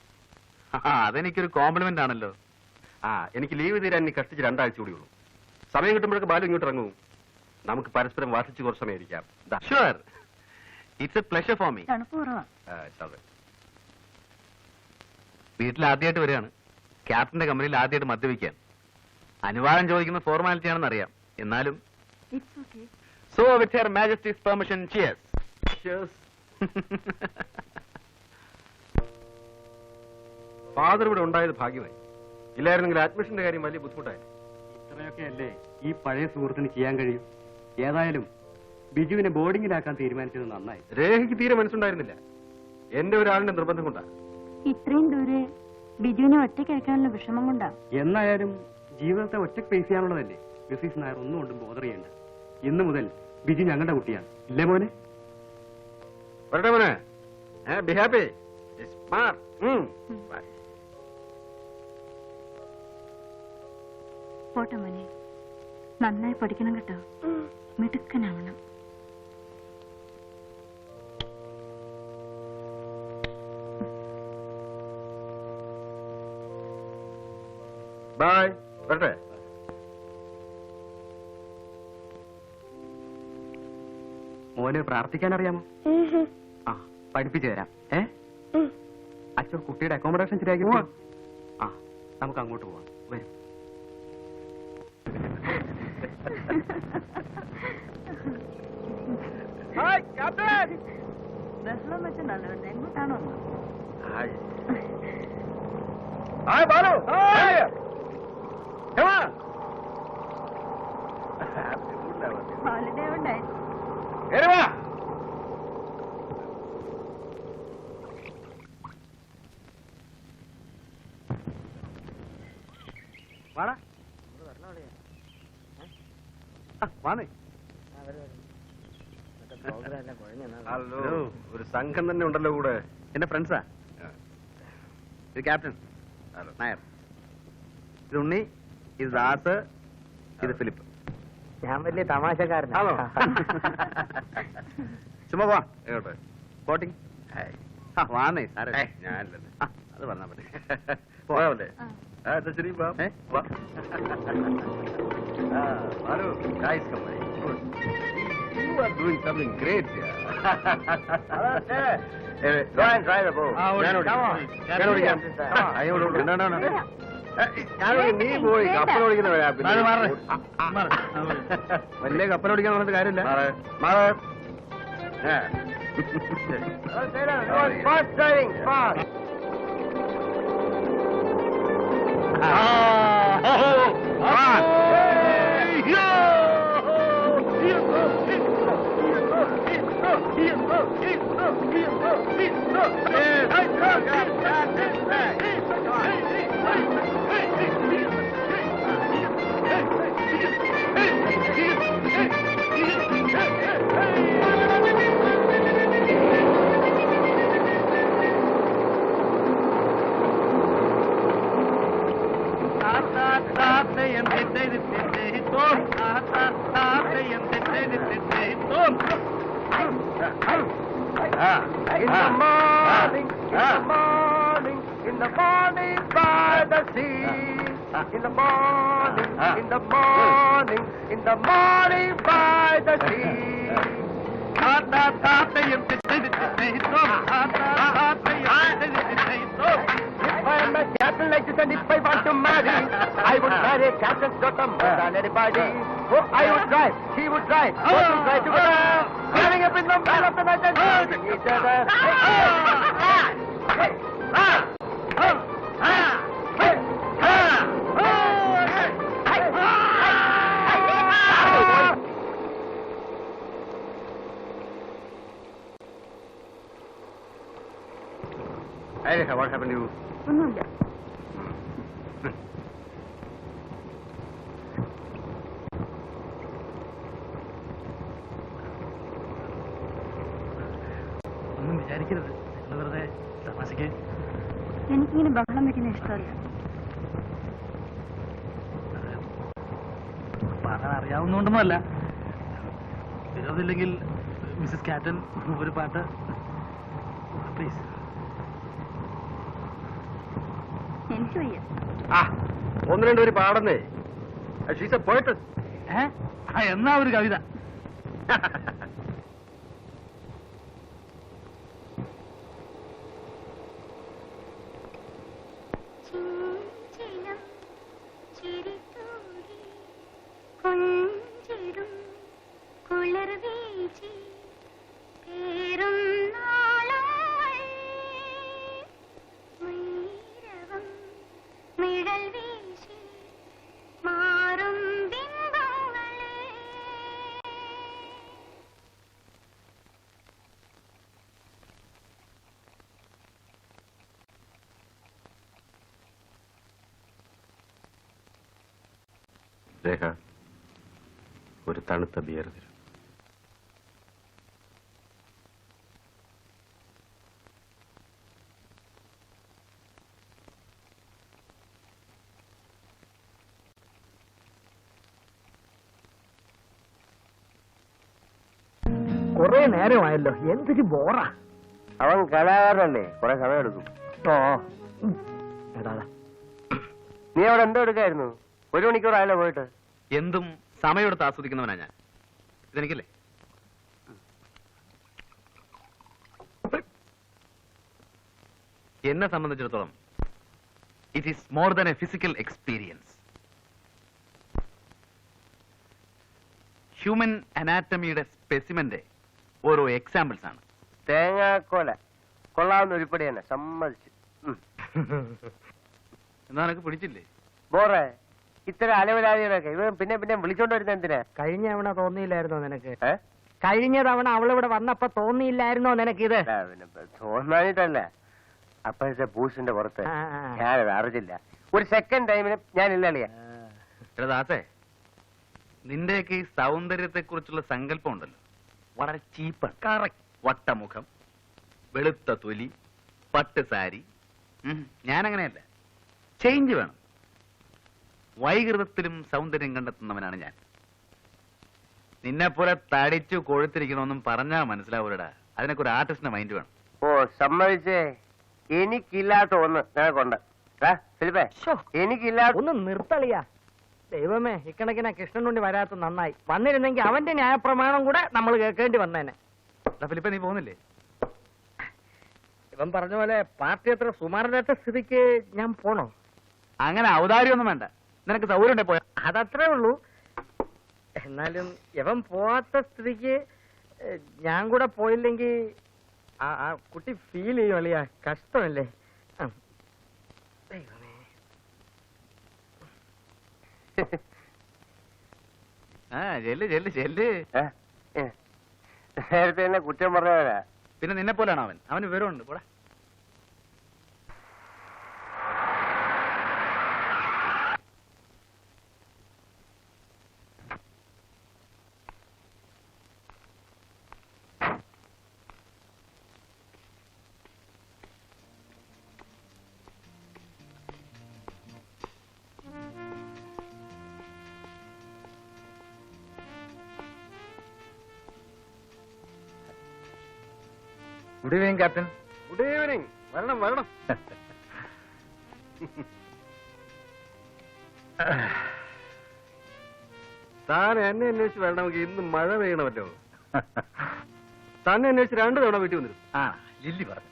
അതെനിക്കൊരു കോംപ്ലിമെന്റ് ആണല്ലോ. എനിക്ക് ലീവ് തീരാൻ ഇനി കഷ്ടിച്ച് 2 ആഴ്ച കൂടി ഉള്ളൂ. സമയം കിട്ടുമ്പോഴൊക്കെ ബാലു ഇങ്ങോട്ട് ഇറങ്ങും. നമുക്ക് പരസ്പരം വാർഷിച്ച് കുറച്ച് സമയം ഇരിക്കാം. Sure, it's A pleasure for me. വീട്ടിൽ ആദ്യമായിട്ട് വരികയാണ്, ക്യാപ്റ്റന്റെ കമ്പനിയിൽ ആദ്യമായിട്ട് മദ്യപിക്കാൻ. അനുവാദം ചോദിക്കുന്ന ഫോർമാലിറ്റി ആണെന്ന് അറിയാം, എന്നാലും. So with her Majesty's permission, cheers. Father ഇവിടെ ഉണ്ടായത് ഭാഗ്യമായി. ഇല്ലായിരുന്നെങ്കിൽ അഡ്മിഷന്റെ കാര്യം വലിയ ബുദ്ധിമുട്ടായിരുന്നു. ഇത്രയൊക്കെ അല്ലേ ഈ പഴയ സുഹൃത്തിന് ചെയ്യാൻ കഴിയും. ഏതായാലും ബിജുവിനെ ബോർഡിങ്ങിലാക്കാൻ തീരുമാനിച്ചത് നന്നായി. രേഖയ്ക്ക് തീരെ മനസ്സുണ്ടായിരുന്നില്ല. എന്റെ ഒരാളിന്റെ നിർബന്ധം കൊണ്ടാ. ഇത്രയും ദൂരെ ബിജുവിനെ ഒറ്റയ്ക്ക് അയക്കാനുള്ള വിഷമം കൊണ്ടാ. എന്നായാലും ജീവിതത്തെ ഒറ്റയ്ക്ക് ഫേസ് ചെയ്യാനുള്ളതല്ലേ. മിസ്സിസ് നായർ ഒന്നും കൊണ്ടും ബോധർ ചെയ്യണ്ട. ഇന്നു മുതൽ ബിജു ഞങ്ങളുടെ കുട്ടിയാണ്. ഇല്ലേ മോനെ? വരട്ടെ മോനെ. Be happy. പോട്ടെ മോനെ, നന്നായി പഠിക്കണം കേട്ടോ, മിടുക്കനാവണം. ബൈ. വരട്ടെ. മോനെ പ്രാർത്ഥിക്കാൻ അറിയാമോ? പഠിപ്പിച്ചു തരാം. അച്ഛൻ കുട്ടിയുടെ അക്കോമഡേഷൻ ശരിയാക്കി. നമുക്ക് അങ്ങോട്ട് പോവാം. വരും. ബഹളം വെച്ച് നല്ലവരുണ്ട്. എങ്ങോട്ടാണോ? ഹോളിഡേ ഉണ്ടായി. ഹലോ, ഒരു സംഘം തന്നെ ഉണ്ടല്ലോ കൂടെ. എന്റെ ഫ്രണ്ട്സാ. ഇത് ക്യാപ്റ്റൻ നായർ, ഇത് ഉണ്ണി, ഇത് ദാസ്, ഇത് ഫിലിപ്പ്. ഞാൻ വലിയ തമാശക്കാരനാണോ? ചുമ്മാ പോവാ. എങ്ങോട്ടെ? ബോട്ടിംഗ്. വാന്നേ സാറേ. ഞാനല്ലേ. അത് പറഞ്ഞാ മതി. പോയാവല്ലേ? ശരി. Hello, guys company. You are doing something great here. Try and try the boat. നീ പോയി കപ്പലോടിക്കുന്ന വലിയ കപ്പലോടിക്കാൻ പറഞ്ഞ കാര്യമില്ല. Captain like this, and if I want to marry, I would marry Captain's daughter more than anybody. Oh, I would drive, he would drive, both would drive together, running up in the middle of the night and chasing each other. Hey, what happened to you? ഒന്നുമില്ല. ഒന്നും വിചാരിക്കരുത്, വെറുതെ തമാശക്ക്. എനിക്കിങ്ങനെ ബഹളം വെക്കുന്ന ഇഷ്ടമല്ല. പാടാൻ അറിയാവുന്നോണ്ടൊന്നുമല്ല. വിരോധമില്ലെങ്കിൽ മിസ്സസ് കാറ്റൻ ഒരു പാട്ട് പ്ലീസ്. എനിക്ക് വയ്യ. ഒന്ന് രണ്ടുപേര് പാടുന്നേ. She's a poetess. എന്നാ ഒരു കവിത. രേഖ, ഒരു തണുത്ത ബിയർ തരും. കുറെ നേരമായല്ലോ, എന്തൊരു ബോറാ. അവൻ കലാകാരനല്ലേ, കുറെ സമയം എടുക്കും. എടാ നീ അവിടെ എന്തോ എടുക്കായിരുന്നു? 1 മണിക്കൂറായല്ലോ പോയിട്ട്. എന്തും സമയമെടുത്ത് ആസ്വദിക്കുന്നവനാ ഞാൻ. ഇതെനിക്കല്ലേ? എന്നെ സംബന്ധിച്ചിടത്തോളം it is more than a physical experience. Human അനാറ്റമിയുടെ സ്പെസിമെന്റെ ഓരോ എക്സാമ്പിൾസ് ആണ്. തേങ്ങാക്കോല കൊള്ളാവുന്ന ഉരുപ്പടി തന്നെ, സമ്മതിച്ചു. എന്നാ നിനക്ക് പിടിച്ചില്ലേ? ബോറേ, ഇത്തരം അലവലാദികളൊക്കെ ഇവൻ പിന്നെ പിന്നെ വിളിച്ചോണ്ട് വരുന്ന എന്തിനാ? കഴിഞ്ഞ തവണ തോന്നിയില്ലായിരുന്നോ നിനക്ക്? കഴിഞ്ഞ തവണ അവളിവിടെ വന്നപ്പോ തോന്നിയില്ലായിരുന്നോ നിനക്കിത്? തോന്നാനിട്ടല്ല, അപ്പോഴത്തെ ബൂസിന്റെ പുറത്ത് ഞാനത് അറിഞ്ഞില്ല. ഒരു സെക്കൻഡ് ടൈമിന് ഞാനില്ല അളിയാ. ദാസേ, നിന്റെയൊക്കെ ഈ സൗന്ദര്യത്തെ കുറിച്ചുള്ള സങ്കല്പം ഉണ്ടല്ലോ, വളരെ ചീപ്പാണ്. കറക്റ്റ്. വട്ടമുഖം, വെളുത്ത തൊലി, പട്ട് സാരി. ഞാനങ്ങനെയല്ല, ചേഞ്ച് വേണം. വൈകൃതത്തിലും സൗന്ദര്യം കണ്ടെത്തുന്നവനാണ് ഞാൻ. നിന്നെപ്പോലെ തടിച്ചു കൊഴുത്തിരിക്കണമെന്നും പറഞ്ഞാ മനസ്സിലാവൂലടാ. അതിനൊക്കെ ഒരു ആർട്ടിസ്റ്റിന്റെ മൈൻഡ് വേണം. ഓ, സമ്മതിച്ചേ. എനിക്കില്ലാത്ത ഒന്ന് നിനക്കുണ്ട്. ഫിലിപ്പേ, എനിക്കില്ലാത്ത ഒന്ന് നിർത്തളിയാ. ദൈവമേ, ഇക്കണക്കിനാ കൃഷ്ണനുണ്ടി വരാത്ത നന്നായി. വന്നിരുന്നെങ്കിൽ അവന്റെ ന്യായപ്രമാണം കൂടെ നമ്മൾ കേൾക്കേണ്ടി വന്നേനെ. ഫിലിപ്പേ, നീ പോകുന്നില്ലേ? ഇവൻ പറഞ്ഞ പോലെ പാർട്ടി അത്ര സുമാരനാത്ത സ്ഥിതിക്ക് ഞാൻ പോണോ? അങ്ങനെ ഔദാര്യമൊന്നും വേണ്ട. നിനക്ക് സൗകര്യം ഉണ്ടേ പോയാ. അതത്രേ ഉള്ളൂ. എന്നാലും ഇവൻ പോവാത്ത സ്ഥിതിക്ക് ഞാൻ കൂടെ പോയില്ലെങ്കിൽ ആ കുട്ടി ഫീൽ ചെയ്യും അളിയാ. കഷ്ടമല്ലേ? ദൈവമേ. ചെല്ല് ചെല്ല് ചെല്ല്. നേരത്തെ എന്നെ കുറ്റം പറഞ്ഞവരാ. പിന്നെ നിന്നെ പോലെയാണ് അവൻ. അവന് വിവരമുണ്ട്. പോടാ. Good evening captain. Good evening. വരണം വരണം. താൻ എന്നെ അന്വേഷിച്ച് വരണമെങ്കിൽ ഇന്ന് മഴ പെയ്യണമല്ലോ. തന്നെ അന്വേഷിച്ച് 2 തവണ വീട്ടിൽ വന്നിരുന്നു. ആ, ലില്ലി പറഞ്ഞു.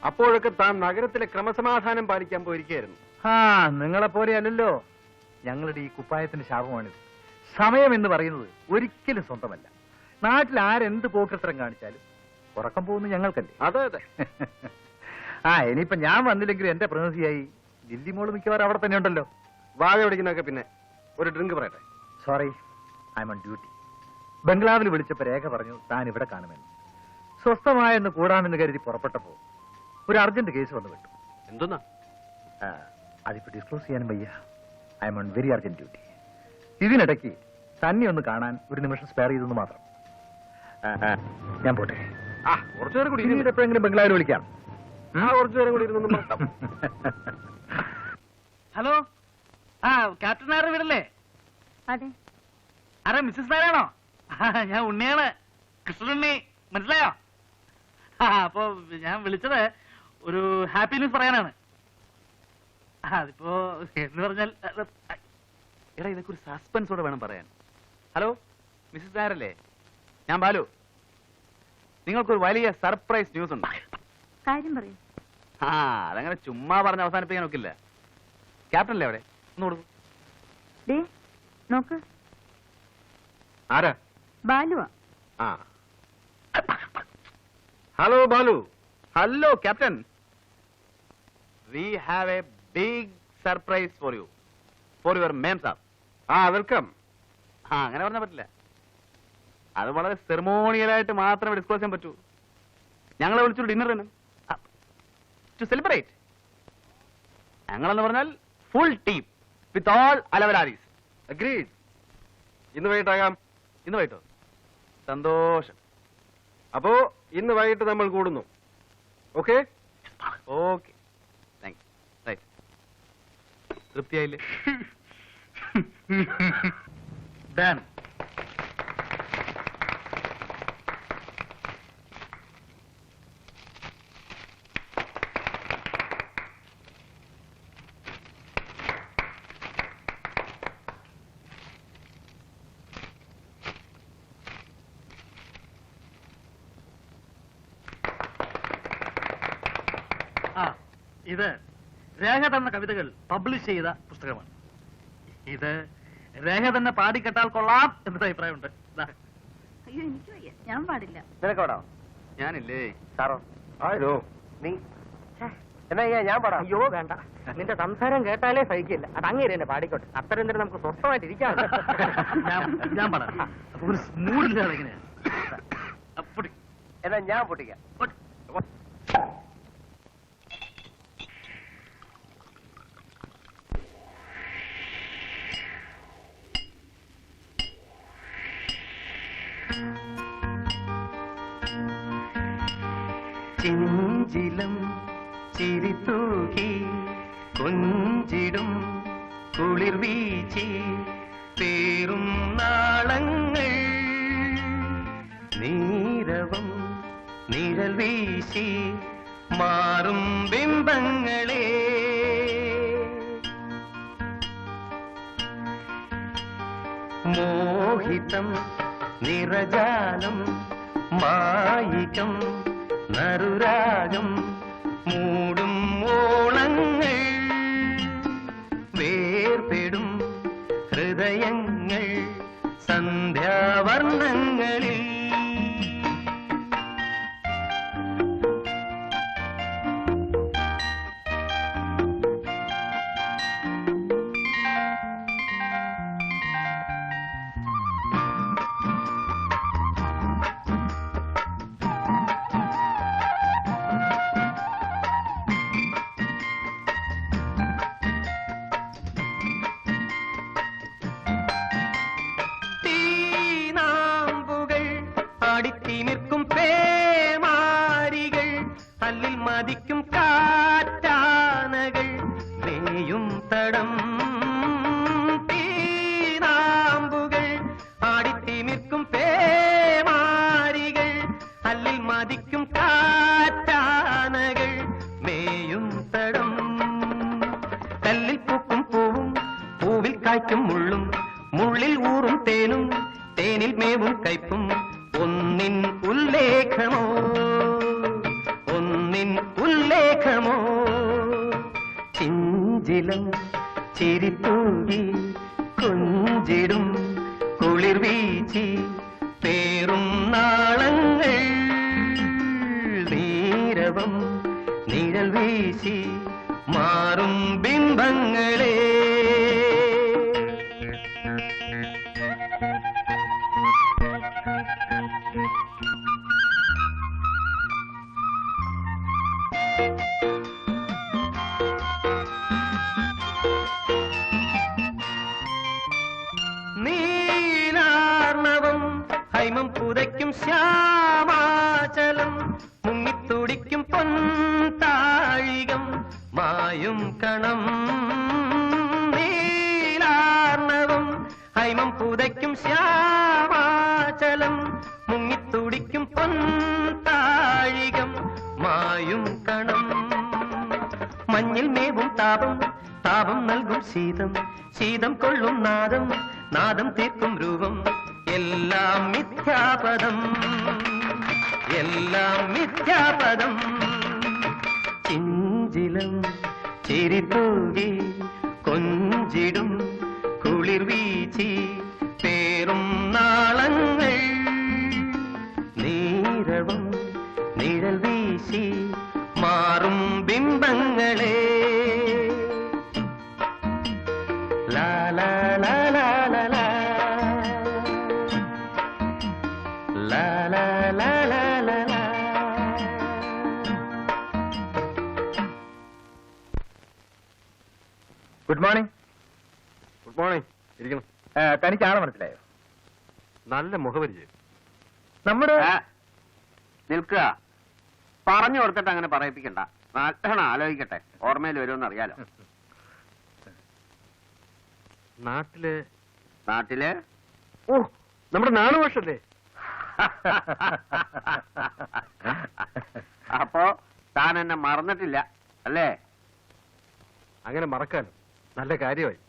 അപ്പോഴൊക്കെ താൻ നഗരത്തിലെ ക്രമസമാധാനം പാലിക്കാൻ പോയിരിക്കുകയായിരുന്നു. ആ നിങ്ങളെ പോലെ അല്ലല്ലോ. ഞങ്ങളുടെ ഈ കുപ്പായത്തിന്റെ ശാപമാണിത്. സമയം എന്ന് പറയുന്നത് ഒരിക്കലും സ്വന്തമല്ല. നാട്ടിൽ ആരെന്ത് പോക്കൃത്തരം കാണിച്ചാലും ഉറക്കം പോകുന്നു ഞങ്ങൾക്കല്ലേ. അതെ അതെ. ആ ഇനിയിപ്പോ ഞാൻ വന്നില്ലെങ്കിൽ എന്റെ പ്രതിനിധിയായി ലില്ലി മോള് മിക്കവാറും അവിടെ തന്നെ ഉണ്ടല്ലോ. വാഴ പിടിക്കുന്നൊക്കെ പിന്നെ ഒരു ഡ്രിങ്ക് പറയട്ടെ. Sorry, I am on duty. ബംഗ്ലാവിൽ വിളിച്ചപ്പോ രേഖ പറഞ്ഞു താൻ ഇവിടെ കാണുമെന്ന്. സ്വസ്ഥമായെന്ന് കൂടാമെന്ന് കരുതി പുറപ്പെട്ടപ്പോ ഒരു അർജന്റ് കേസ് വന്നു വിട്ടു. എന്തെന്നാ? അതിപ്പോ ഡിസ്ക്ലോസ് ചെയ്യാനും വയ്യ. I am on very urgent duty. ഇതിനിടയ്ക്ക് തന്നെ ഒന്ന് കാണാൻ ഒരു നിമിഷം സ്പെയർ ചെയ്തെന്ന് മാത്രം. ഞാൻ പോട്ടെ. കുറച്ചു നേരം കൂടി പിന്നീട് എപ്പോഴെങ്കിലും ബംഗ്ലാവിൽ വിളിക്കാം. കുറച്ചു നേരം കൂടി ഇരുന്നു. ഹലോ, ആ ക്യാപ്റ്റൻ നായരുടെ വീടല്ലേ? അതെ. ആരാ മിസ്സസ് നായരാണോ? ഞാൻ ഉണ്ണിയാണ്, കൃഷ്ണനുണ്ണി. മനസ്സിലായോ? അപ്പോ ഞാൻ വിളിച്ചത് ഒരു ഹാപ്പി ന്യൂസ് പറയാനാണ്. അതിപ്പോ എന്ന് പറഞ്ഞാൽ എടാ ഇതൊക്കെ ഒരു സസ്പെൻസോടെ വേണം പറയാൻ. ഹലോ മിസ്സസ് നായരല്ലേ? ഞാൻ ബാലു. നിങ്ങൾക്കൊരു വലിയ സർപ്രൈസ് ന്യൂസ് ഉണ്ട്. കാര്യം പറയൂ. അതങ്ങനെ ചുമ്മാ പറഞ്ഞ് അവസാനിപ്പിക്കാൻ നോക്കില്ല. ക്യാപ്റ്റൻ അല്ലേ അവിടെ? ഒന്ന് കൊടുക്കും. നോക്ക്, ആരാ? ബാലുവാ. Hello Balu. Hello captain. We have a big surprise for you, for your memsahib. Welcome. അങ്ങനെ പറഞ്ഞാൽ പറ്റില്ല. അത് വളരെ സെറിമോണിയലായിട്ട് മാത്രമേ ഡിസ്ക്ലോസ് ചെയ്യാൻ പറ്റൂ. ഞങ്ങളെ വിളിച്ചൊരു ഡിന്നർ തന്നെ ടു സെലിബ്രേറ്റ്. ഞങ്ങളെന്ന് പറഞ്ഞാൽ ഫുൾ ടീം വിത്ത് ഓൾ അലവലാരീസ്. അഗ്രീഡ്. ഇന്ന് വൈകിട്ടാകാം. ഇന്ന് വൈകിട്ടോ? സന്തോഷം. അപ്പോ ഇന്ന് വൈകിട്ട് നമ്മൾ കൂടുന്നു. Okay okay, thank you. Right, തൃപ്തിയായില്ലേ? ഡാൻ, ഇത് രേഖ തന്ന കവിതകൾ പബ്ലിഷ് ചെയ്ത പുസ്തകമാണ്. ഇത് രേഖ തന്നെ പാടിക്കെട്ടാൽ കൊള്ളാം എന്നൊരു അഭിപ്രായമുണ്ട്. അയ്യോ എനിക്ക് വയ്യ, ഞാൻ പാടില്ല. നിനക്കോടോ? ഞാനില്ലേ സാറോ? ആരോ നീ എന്നാ ഞാൻ പാടാം. അയ്യോ വേണ്ട, നിന്റെ സംസാരം കേട്ടാലേ സഹിക്കില്ല. അത് അങ്ങേര് തന്നെ പാടിക്കോട്ടെ. അത്ര എന്തിനും നമുക്ക് സ്വസ്ഥമായിട്ട് ഇരിക്കാം. ഞാൻ പാടാം. ഒരു മൂഡില്ലാതെ എങ്ങനെയാ? എന്നാ ഞാൻ പൊട്ടിക്കാം. ചെഞ്ചിലം ചിരിത്തൂകി കൊഞ്ചിടും കുളിർ വീച്ചി പേറും നാളങ്ങൾ നീരവം നിഴൽ വീശി മാറും ബിംബങ്ങളെ മോഹിതം നിറജാലം മായികം നറുരാഗം മൂടും ഓളങ്ങൾ വേർപെടും ഹൃദയങ്ങൾ സന്ധ്യാവർണ്ണങ്ങളിൽ തിമിർക്കും പേമാരികൾ അല്ലിൽ മതിക്കും കാറ്റാനകൾ വേയും തടം തീനാമ്പുകൾ ആടിത്തിമിർക്കും പേമാരികൾ അല്ലിൽ മതിക്കും കാറ്റാനകൾ മേയും തടം കല്ലിൽ പൂക്കും പൂവും പൂവിൽ കായ്ക്കും മുള്ളും മുള്ളിൽ ഊറും തേനും തേനിൽ മേവും കയ്പും ഒന്നിൻ ഉല്ലേഖമോ ഒന്നിൻ ഉല്ലേഖമോ ചെഞ്ചിലം ചിരിത്തൂകി കൊഞ്ചിടും കുളിർ വീച്ചി പേറും നാളങ്ങൾ നീരവം നിഴൽ വീശി മാറും ബിംബങ്ങളെ നീലാർണവം ഹൈമം പുതയ്ക്കും ശ്യാമാചലം മുങ്ങിത്തുടിക്കും പൊൻതാഴികം മായും കണം നീലാർണവം ഹൈമം പുതയ്ക്കും ശ്യാമാചലം മുങ്ങിത്തുടിക്കും പൊൻതാഴികം മായും കണം മഞ്ഞിൽ മേവും താപം താപം നൽകും ശീതം ശീതം കൊള്ളും നാദം നാദം തീർക്കും രൂപം എല്ലാം മിഥ്യാപദം എല്ലാം മിഥ്യാപദം ചിഞ്ചിലം ചിരിതൂകി കൊഞ്ചിടും കുളിർ വീച്ചി പേറും നാളങ്ങൾ നീരവം നിഴൽ വീശി മാറും ബിംബങ്ങളെ ലാ ലാ ലാ ലാ ലാ ലാ ലാ ലാ ലാ ലാ ലാ ലാ. Good morning. Good morning. ഇരിക്കണം. തനിക്ക് ആളെ മനസ്സിലായോ? നല്ല മുഖപരിചയം. നമ്മുടെ നിൽക്കുക. പറഞ്ഞു കൊടുത്തിട്ട് അങ്ങനെ പറയിപ്പിക്കണ്ട. നല്ലോണം ആലോചിക്കട്ടെ, ഓർമ്മയിൽ വരുമെന്ന് അറിയാലോ. നാട്ടില് ഓ, നമ്മുടെ നാണുഭാഷല്ലേ? അപ്പോ താൻ എന്നെ മറന്നിട്ടില്ല അല്ലേ? അങ്ങനെ മറക്കാനും നല്ല കാര്യമായി.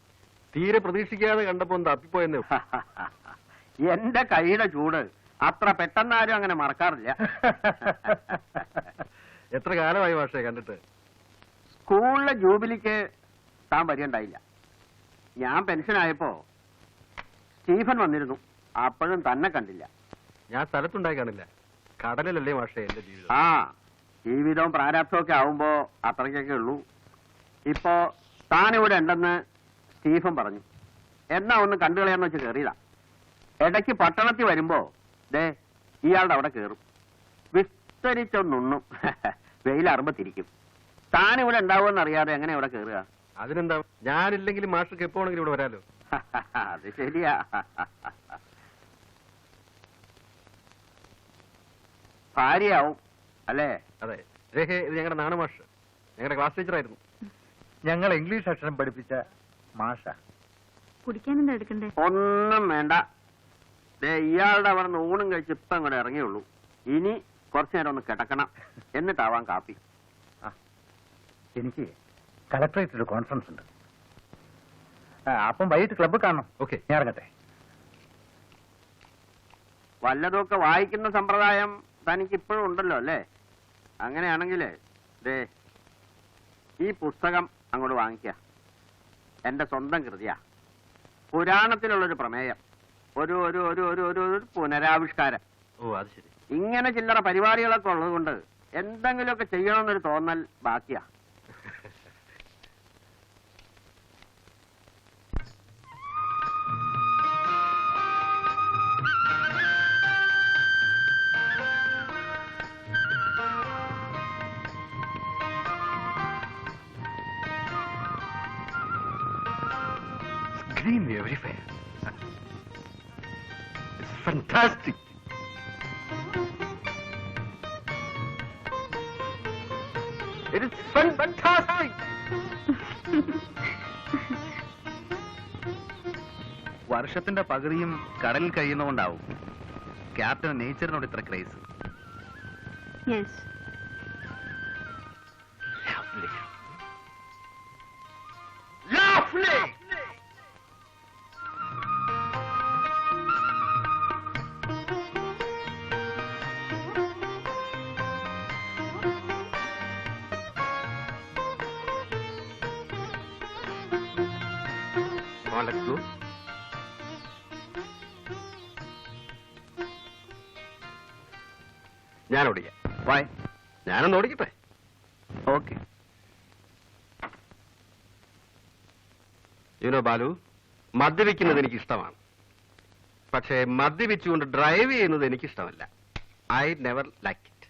തീരെ പ്രതീക്ഷിക്കാതെ കണ്ടപ്പോ ഒന്ന് തപ്പിപ്പോയെന്നേ. എന്റെ കൈയുടെ ചൂട് അത്ര പെട്ടെന്നാരും അങ്ങനെ മറക്കാറില്ല. എത്ര കാലമായി ഭാഷയെ കണ്ടിട്ട്? സ്കൂളിലെ ജൂബിലിക്ക് താൻ വരികയുണ്ടായില്ല. ഞാൻ പെൻഷനായപ്പോ സ്റ്റീഫൻ വന്നിരുന്നു. അപ്പോഴും തന്നെ കണ്ടില്ല. ഞാൻ സ്ഥലത്തുണ്ടായി കാണില്ല. കടലിലല്ലേ ഭാഷയെ എന്റെ ജീവിതം. ആ, ജീവിതവും പ്രാരാബ്ധവും ഒക്കെ ആവുമ്പോ അത്രയ്ക്കൊക്കെ ഉള്ളൂ. ഇപ്പോ താനിവിടെ ഉണ്ടെന്ന് സ്റ്റീഫൻ പറഞ്ഞു. എന്നാ ഒന്ന് കണ്ടുകളയാന്ന് വെച്ച് കയറിയതാ. ഇടയ്ക്ക് പട്ടണത്തിൽ വരുമ്പോ ദേ ഇയാളുടെ അവിടെ കയറും. വിസ്തരിച്ചൊന്നുണ്ണും. വെയിലാറുമ്പോ തിരിക്കും. താനിവിടെ ഉണ്ടാവുമെന്ന് അറിയാതെ എങ്ങനെ ഇവിടെ കയറുക? അതിനെന്താ, ഞാനില്ലെങ്കിലും മാഷക്ക് എപ്പോണെങ്കിലും ഇവിടെ വരാലോ. അത് ശരിയാ. ഭാര്യയാവും അല്ലേ? അതെ രേഖ, ഇത് ഞങ്ങളുടെ നാണുമാഷ്, ഞങ്ങളുടെ ക്ലാസ് ടീച്ചറായിരുന്നു. ഞങ്ങൾ ഇംഗ്ലീഷ് അക്ഷരം പഠിപ്പിച്ച മാഷ. കുടിക്കാനെന്താ എടുക്കണ്ടേ? ഒന്നും വേണ്ട. ദേ ഇയാളുടെ അവിടെ നിന്ന് ഊണും കഴിച്ച് ഇപ്പം അങ്ങോട്ട് ഇറങ്ങിയുള്ളൂ. ഇനി കുറച്ചു നേരം ഒന്ന് കിടക്കണം, എന്നിട്ടാവാം കാപ്പി. എനിക്ക് കളക്ടറേറ്റ് ഒരു കോൺഫറൻസ് ഉണ്ട്. അപ്പം വൈകിട്ട് ക്ലബ്ബ് കാണണം. ഓക്കെ, ഞാൻ ഇറങ്ങട്ടെ. വല്ലതൊക്കെ വായിക്കുന്ന സമ്പ്രദായം തനിക്ക് ഇപ്പോഴും ഉണ്ടല്ലോ അല്ലേ? അങ്ങനെയാണെങ്കിൽ ദേ ഈ പുസ്തകം അങ്ങോട്ട് വാങ്ങിക്കുക. എന്റെ സ്വന്തം കൃതിയാ. പുരാണത്തിലുള്ളൊരു പ്രമേയം, ഒരു ഒരു ഒരു ഒരു ഒരു ഒരു പുനരാവിഷ്കാരം. ഓ അത് ശരി. ഇങ്ങനെ ചില്ലറ പരിപാടികളൊക്കെ ഉള്ളത് കൊണ്ട് എന്തെങ്കിലുമൊക്കെ ചെയ്യണമെന്നൊരു തോന്നൽ ബാക്കിയാ. Extremely everywhere. It's fantastic. It is fantastic. വർഷത്തിന്റെ പകുതിയും കടലിൽ കഴിയുന്നതുകൊണ്ടാവും ക്യാപ്റ്റൻ നേച്ചറിനോട് ഇത്ര craze. Yes. Lovely. let's go. ഞാൻ ഓടിക്കാം. വൈ? ഞാനൊന്ന് ഓടിക്കട്ടെ. ഓക്കെ. യുനോ ബാലു, മദ്യപിക്കുന്നത് എനിക്ക് ഇഷ്ടമാണ്. പക്ഷേ മദ്യപിച്ചുകൊണ്ട് ഡ്രൈവ് ചെയ്യുന്നത് എനിക്ക് ഇഷ്ടമല്ല. I never like it.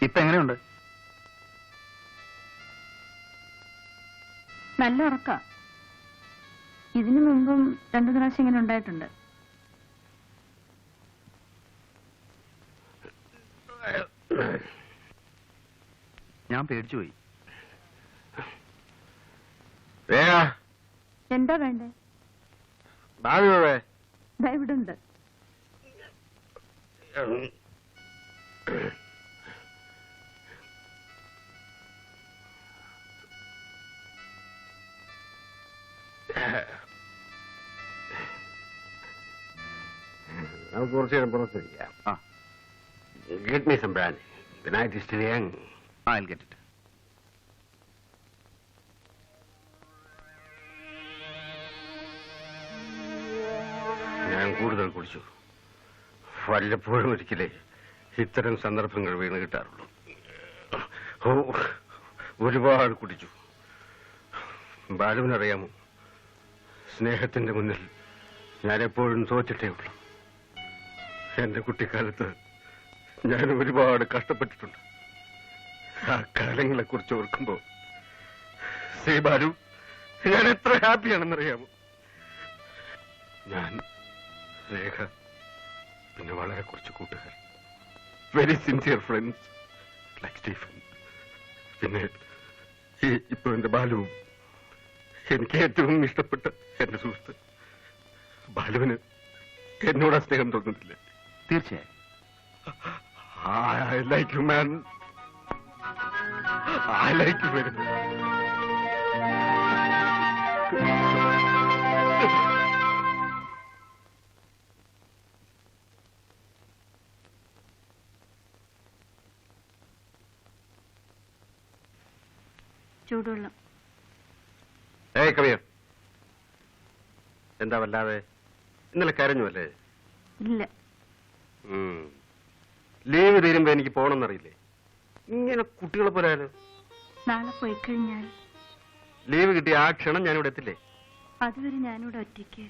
ഇപ്പൊ എങ്ങനെയുണ്ട്? നല്ല ഉറക്ക. ഇതിനു മുമ്പും 2 പ്രാവശ്യം ഇങ്ങനെ ഉണ്ടായിട്ടുണ്ട്. ഞാൻ പേടിച്ചുപോയി. എന്താ വേണ്ടേ? ഇവിടെ ഉണ്ട്. നമുക്ക് കുറച്ച് നേരം പുറത്തിരിക്കാം. Get me some brandy. The night is still young. I'll get it. ഞാൻ കൂടുതൽ കുടിച്ചു. വല്ലപ്പോഴും ഒരിക്കലേ ഇത്തരം സന്ദർഭങ്ങൾ വീണ് കിട്ടാറുള്ളൂ. ഒരുപാട് കുടിച്ചു. ബാലുവിനറിയാമോ, സ്നേഹത്തിന്റെ മുന്നിൽ ഞാൻ എപ്പോഴും തോറ്റിട്ടേ ഉള്ളൂ. എന്റെ കുട്ടിക്കാലത്ത് ഞാൻ ഒരുപാട് കഷ്ടപ്പെട്ടിട്ടുണ്ട്. ആ കാലങ്ങളെ കുറിച്ച് ഓർക്കുമ്പോ ശ്രീ ബാലു, ഞാൻ എത്ര ഹാപ്പിയാണെന്നറിയാമോ. ഞാൻ, രേഖ, പിന്നെ വളരെ കുറച്ച് കൂട്ടുകാർ, very sincere friends like Stephen, പിന്നെ ഇപ്പൊ എന്റെ ബാലുവും, എനിക്ക് ഏറ്റവും ഇഷ്ടപ്പെട്ട എന്റെ സുഹൃത്ത്. ബാലുവിന് എന്നോട് സ്നേഹം തോന്നുന്നില്ല. തീർച്ചയായും. I like you, man. I like you very much. ചൂടുവെള്ളം. ഏയ് കവിയ, എന്താ വല്ലാതെ? ഇന്നലെ കരഞ്ഞു അല്ലേ? ഇല്ല. ലീവ് തീരുമ്പോ എനിക്ക് പോകണമെന്നറിയില്ലേ? ഇങ്ങനെ കുട്ടികളെ പോലെയാലോ. നാളെ പോയി കഴിഞ്ഞാൽ ലീവ് കിട്ടിയ ആ ക്ഷണം ഞാനിവിടെ എത്തില്ലേ? അതുവരെ ഞാനിവിടെ ഒറ്റയ്ക്ക്.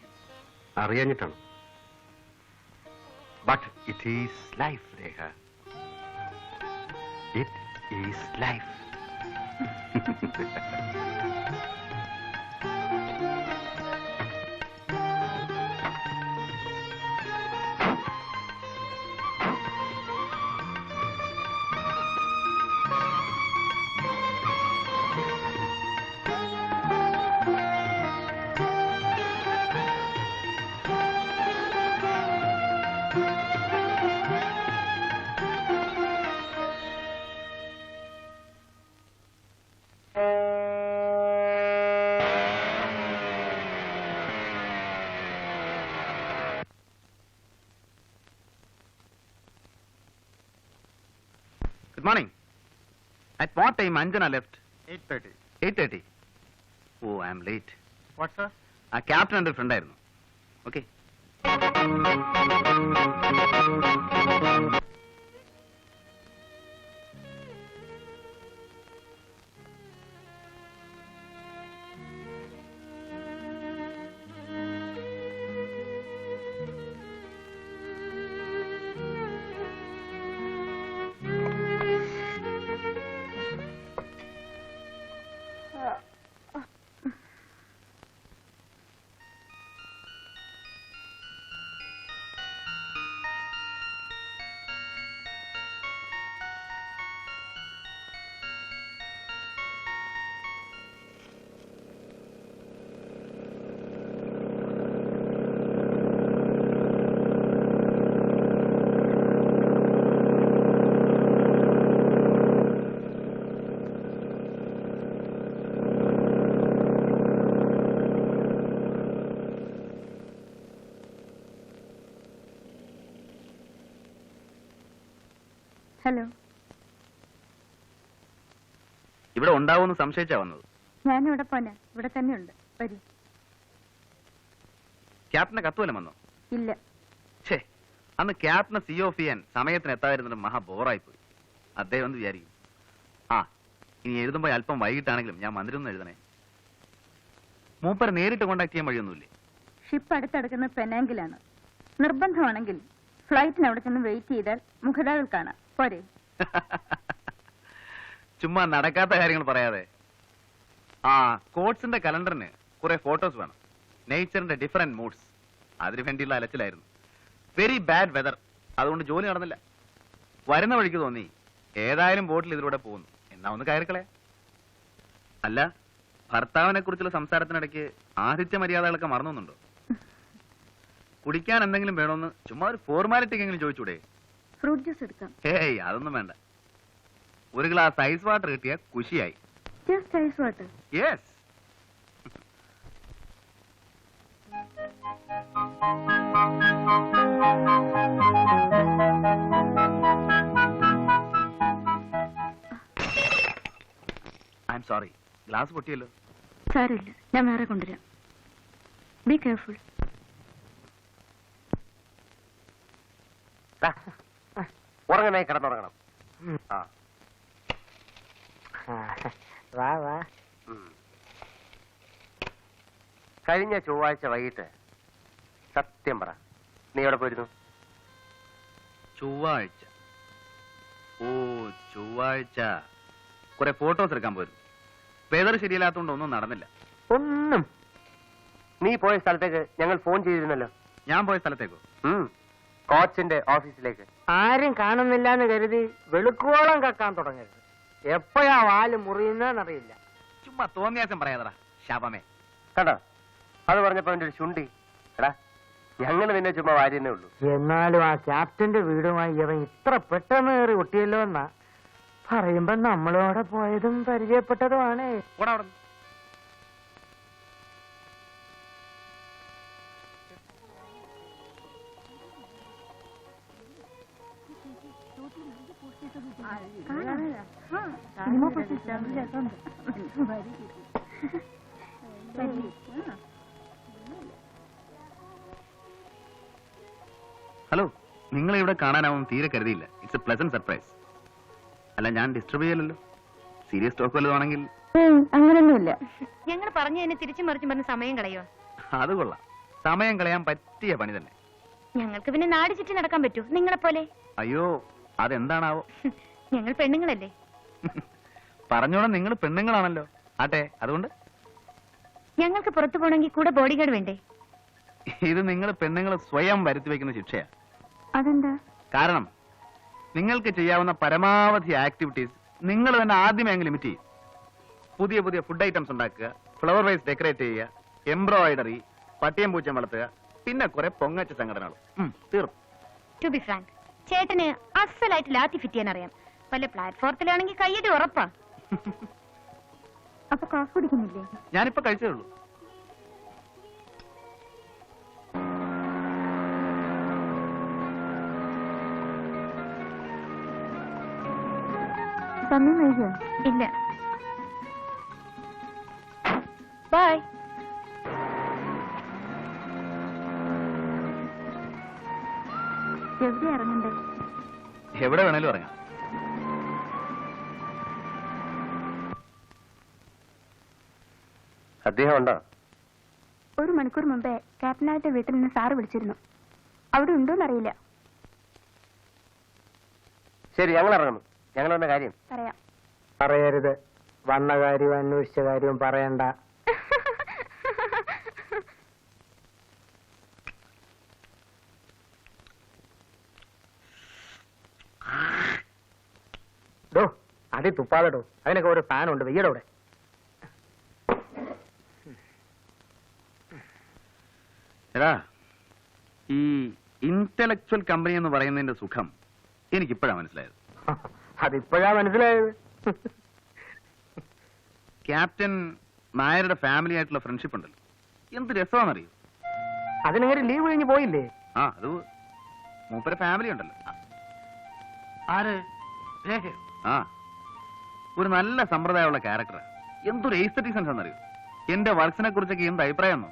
അറിയാഞ്ഞിട്ടാണ്. But it is life, Rekha. It is life. Good morning. At what time Anjana left? 8:30. 8:30. Oh, I am late. What, sir? ആ ക്യാപ്റ്റൻ എൻ്റെ ഫ്രണ്ട് ആയിരുന്നു. ഓക്കെ. ഹലോ. ഇവിടെ ഉണ്ടാവുമെന്ന് സംശയിച്ചാ വന്നത്. ഞാനിവിടെ പോനെ, ഇവിടെ തന്നെ ഉണ്ട്. വരൂ. ക്യാപ്റ്റനെ കത്തുവല്ലം വന്നോ? ഇല്ല. ഛേ, അന്ന് ക്യാപ്റ്റനെ സി ഓഫ് ചെയ്യാൻ സമയത്തിന് എത്താതിരുന്നത് മഹാ ബോറായിപ്പോയി. അദ്ദേഹം എന്ന് വിചാരിക്കും. ആ, ഇനി എഴുതുമ്പോൾ അല്പം വൈകിട്ടാണെങ്കിലും ഞാൻ വന്നിരുന്നു എഴുതണേ. മൂപ്പരെ നേരിട്ട് കോണ്ടാക്ട് ചെയ്യാൻ വഴിയൊന്നുമില്ലേ? ഷിപ്പ് അടുത്തടുക്കുന്ന പെനാങ്കിലാണ്. നിർബന്ധമാണെങ്കിൽ ഫ്ലൈറ്റിന് അവിടെ ചെന്ന് വെയിറ്റ് ചെയ്താൽ മുഖതാവിൽ കാണാം. പോരെ? ചുമ്മാ നടക്കാത്ത കാര്യങ്ങൾ പറയാതെ. ആ, കോട്സിന്റെ കലണ്ടറിന് കുറെ ഫോട്ടോസ് വേണം. നേച്ചറിന്റെ ഡിഫറെന്റ് മൂഡ്സ്. അതിനു വേണ്ടിയുള്ള അലച്ചിലായിരുന്നു. Very bad weather. അതുകൊണ്ട് ജോലി നടന്നില്ല. വരുന്ന വഴിക്ക് തോന്നി ഏതായാലും ബോട്ടിൽ ഇതിലൂടെ പോകുന്നു, എന്നാ ഒന്ന് കയറിക്കളെ. അല്ല, ഭർത്താവിനെ കുറിച്ചുള്ള സംസാരത്തിനിടയ്ക്ക് ആതിഥ്യ മര്യാദകളൊക്കെ മറന്നുണ്ടോ? കുടിക്കാൻ എന്തെങ്കിലും വേണമെന്ന് ചുമ്മാ ഒരു ഫോർമാലിറ്റിക്കെങ്കിലും ചോദിച്ചൂടെ? ഫ്രൂട്ട് ജ്യൂസ് എടുക്കാം. ഹേയ്, അതൊന്നും വേണ്ട. ഒരു ഗ്ലാസ് ഐസ് വാട്ടർ കിട്ടിയ കുശിയായി. Just ice water? Yes. I am sorry, glass പൊട്ടിയല്ലോ. സാരമില്ല, ഞാൻ വേറെ കൊണ്ടുവരാം. Be careful. ഉറങ്ങനായി കിടന്നുറങ്ങണം. വാ വാ. കഴിഞ്ഞ ചൊവ്വാഴ്ച വൈകിട്ട് സത്യം പറ, നീ എവിടെ പോയിരുന്നു? ചൊവ്വാഴ്ച? ഓ, ചൊവ്വാഴ്ച കുറെ ഫോട്ടോസ് എടുക്കാൻ പോയിരുന്നു. വെതർ ശരിയല്ലാത്തതുകൊണ്ട് ഒന്നും നടന്നില്ല. ഒന്നും. നീ പോയ സ്ഥലത്തേക്ക് ഞങ്ങൾ ഫോൺ ചെയ്തിരുന്നല്ലോ. ഞാൻ പോയ സ്ഥലത്തേക്കോ? കോച്ചിന്റെ ഓഫീസിലേക്ക്. ആരും കാണുന്നില്ല എന്ന് കരുതി വെളുക്കോളം കക്കാൻ തുടങ്ങരുത്. എപ്പോഴാ വാല് മുറിയുന്നറിയില്ല. ചുമ്മാ തോന്നിയാസം പറയാതടാ ശാപമേ. കണ്ടോ, അത് പറഞ്ഞപ്പോ എന്റെ ഒരു ചുണ്ടി. എടാ, ഞങ്ങൾ നിന്നെ ചുമ്മാ വാരിയെന്നേ ഉള്ളൂ. എന്നാലും ആ ക്യാപ്റ്റന്റെ വീടുമായി ഇവൻ ഇത്ര പെട്ടെന്ന് കയറി ഒട്ടിയല്ലോ എന്നാ പറയുമ്പോ നമ്മളോടെ പോയതും പരിചയപ്പെട്ടതുമാണ്. ഓടാ അവിടെ. ഹലോ, നിങ്ങളെ ഇവിടെ കാണാനാവും തീരെ കരുതിയില്ല. It's a pleasant surprise. അല്ല, ഞാൻ ഡിസ്റ്റർബ് ചെയ്യലല്ലോ. സീരിയസ് ടോക്ക് വല്ലതാണെങ്കിൽ. അങ്ങനൊന്നുമില്ല. ഞങ്ങൾ പറഞ്ഞു തന്നെ തിരിച്ചു മറിച്ചു പറഞ്ഞ് സമയം കളയോ? അത് കൊള്ളാം. സമയം കളയാൻ പറ്റിയ പണി തന്നെ. ഞങ്ങൾക്ക് പിന്നെ നാട് ചുറ്റി നടക്കാൻ പറ്റൂ നിങ്ങളെ പോലെ? അയ്യോ, അതെന്താണാവോ? ഞങ്ങൾ പെണ്ണുങ്ങളല്ലേ. പറഞ്ഞോണം, നിങ്ങൾ പെണ്ണുങ്ങളാണല്ലോ. ആട്ടെ, അതുകൊണ്ട് ഞങ്ങൾക്ക് പുറത്തു പോകണമെങ്കിൽ കൂടെ ബോഡി ഗാർഡ് വേണ്ടേ? ഇത് നിങ്ങൾ പെണ്ണുങ്ങൾ സ്വയം വരുത്തി വെക്കുന്ന ശിക്ഷയാ. അതെന്താ? കാരണം നിങ്ങൾക്ക് ചെയ്യാവുന്ന പരമാവധി ആക്ടിവിറ്റീസ് നിങ്ങൾ തന്നെ ആദ്യമേ അങ്ങ് ലിമിറ്റ് ചെയ്യും. പുതിയ പുതിയ ഫുഡ് ഐറ്റംസ് ഉണ്ടാക്കുക, ഫ്ലവർ വൈസ് ഡെക്കറേറ്റ് ചെയ്യുക, എംബ്രോയിഡറി, പട്ടിയം പൂച്ചം വളർത്തുക, പിന്നെ കുറെ പൊങ്ങച്ച സംഘടനകളും. തീർന്നു. ടു ബി ഫ്രാങ്ക്, ചേട്ടന് അസലായിട്ട് ലാത്തി ഫിറ്റ് ചെയ്യാൻ അറിയാം. വല്ല പ്ലാറ്റ്ഫോർത്തിലാണെങ്കിൽ കയ്യടി ഉറപ്പാ. അപ്പൊ കോഫി കുടിക്കുന്നില്ലേ? ഞാനിപ്പോ കഴിച്ചേ ഉള്ളൂ. സമയം വൈകിയോ? ഇല്ല. ബൈ. എവിടെ ഇറങ്ങണ്ടേ? എവിടെ വേണേലും ഇറങ്ങാം. അദ്ദേഹം ഉണ്ടോ? 1 മണിക്കൂർ മുമ്പേ ക്യാപ്റ്റനായിട്ട് വീട്ടിൽ നിന്ന് സാറ് വിളിച്ചിരുന്നു. അവിടെ ഉണ്ടോന്നറിയില്ല. ശരി, ഞങ്ങൾ ഇറങ്ങുന്നു. ഞങ്ങൾ വന്ന കാര്യം പറയാം. പറയരുത്. വന്ന കാര്യവും അന്വേഷിച്ച കാര്യവും പറയണ്ട. ഡോ, അതി തുപ്പാതെടോ. അതിനൊക്കെ ഒരു ഫാനുണ്ട്. വെയ്യടോടെ. എടാ, ഈ ഇന്റലക്ച്വൽ കമ്പനി എന്ന് പറയുന്നതിന്റെ സുഖം എനിക്കിപ്പോഴാണ് മനസ്സിലായത്. അതിപ്പോഴാ മനസ്സിലായത്. ക്യാപ്റ്റൻ നായരുടെ ഫാമിലി ആയിട്ടുള്ള ഫ്രണ്ട്ഷിപ്പ് ഉണ്ടല്ലോ, എന്ത് രസമാണെന്നറിയോ? അതിനങ്ങനെ ലീവ് കഴിഞ്ഞ് പോയില്ലേ? ആ, അത് മൂപ്പരെ ഫാമിലി ഉണ്ടല്ലോ. ആര്? ആ, ഒരു നല്ല സമ്പ്രദായമുള്ള ക്യാരക്ടറാ. എന്തൊരു എസ്തെറ്റിക് സെൻസ് എന്നറിയോ? എന്റെ വർക്സിനെ കുറിച്ചൊക്കെ എന്ത് അഭിപ്രായം?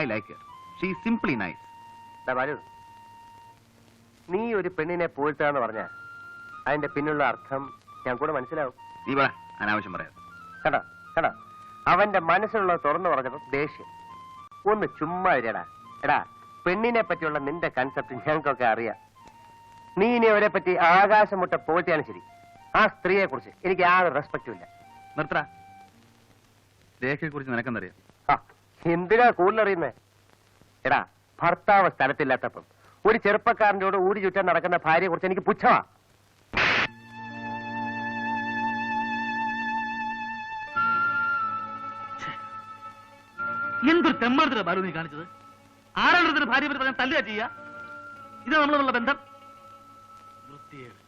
I like her. She simply nice. Balu, നീ ഒരു പെണ്ണിനെ പോയിട്ടാന്ന് പറഞ്ഞ അതിന്റെ പിന്നുള്ള അർത്ഥം ഞാൻ കൂടെ മനസ്സിലാവും. നീ പറ, അനാവശ്യം പറയാം. കടാ കടാ, അവന്റെ മനസ്സിലുള്ളത് തുറന്നു പറഞ്ഞപ്പോ ദേഷ്യം. ഒന്ന് ചുമ്മാ ഇരടാ. എടാ, പെണ്ണിനെ പറ്റിയുള്ള നിന്റെ കൺസെപ്റ്റ് ഞങ്ങൾക്കൊക്കെ അറിയാം. നീ ഇനി അവരെ പറ്റി ആകാശം മുട്ട പോറ്റിയാണ് ശരി. ആ സ്ത്രീയെ കുറിച്ച് എനിക്ക് യാതൊരു റെസ്പെക്റ്റും ഇല്ല. നിർത്തറ. രേഖയെ കുറിച്ച് നിനക്കെന്തറിയാം? ആ, എന്തിനാ കൂടുതലറിയുന്നേ? എടാ, ഭർത്താവ് സ്ഥലത്തില്ലാത്തപ്പം ഒരു ചെറുപ്പക്കാരൻ്റെ കൂടെ ഊടി ചുറ്റാൻ നടക്കുന്ന ഭാര്യയെ കുറിച്ച് എനിക്ക് പുച്ഛമാ. എന്തൊരു തെമ്മാടത്തിലാ ബാലു നീ കാണിച്ചത്? ആരാണ് ഭാര്യ പറ്റി പറഞ്ഞാൽ തല്ലുക ചെയ്യുക? ഇത് നമ്മളുള്ള ബന്ധം? വൃത്തിയേട്.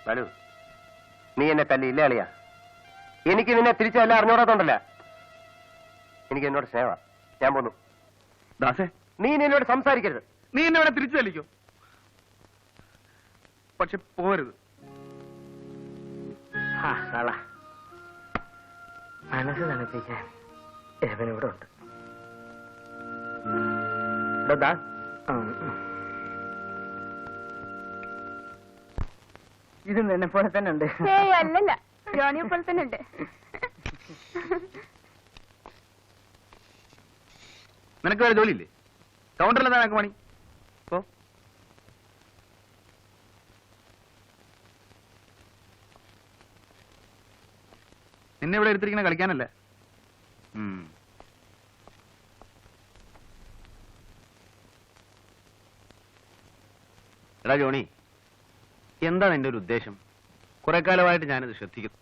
ബാലു, നീ എന്നെ തല്ലിയില്ല അളിയാ. എനിക്ക് നിന്നെ തിരിച്ചല്ല അറിഞ്ഞോടാത്തോണ്ടല്ല. എനിക്ക് എന്നോട് സ്നേഹ. ഞാൻ പോന്നു. ദാസേ, നീ എന്നോട് സംസാരിക്കരുത്. നീ എന്നെ ഇവിടെ തിരിച്ചു തല്ലിക്കോ, പക്ഷെ പോരുത്. മനസ്സ് തണുപ്പിക്കാൻ എവനിവിടെ ഉണ്ട്. ഇത് നിന്നെ പോലെ തന്നെ ഉണ്ട്. അല്ലല്ല, ജോണിയെ പോലെ തന്നെ ഉണ്ട്. നിനക്ക് വേറെ ജോലിയില്ലേ? കൗണ്ടറിൽ നിനക്ക് പണി. പോ. നിന്നെ ഇവിടെ എടുത്തിരിക്കുന്ന കളിക്കാനല്ല. എടാ ജോണി, എന്താ നിന്റെ ഒരു ഉദ്ദേശം? കുറെ കാലമായിട്ട് ഞാനിത് ശ്രദ്ധിക്കുന്നു.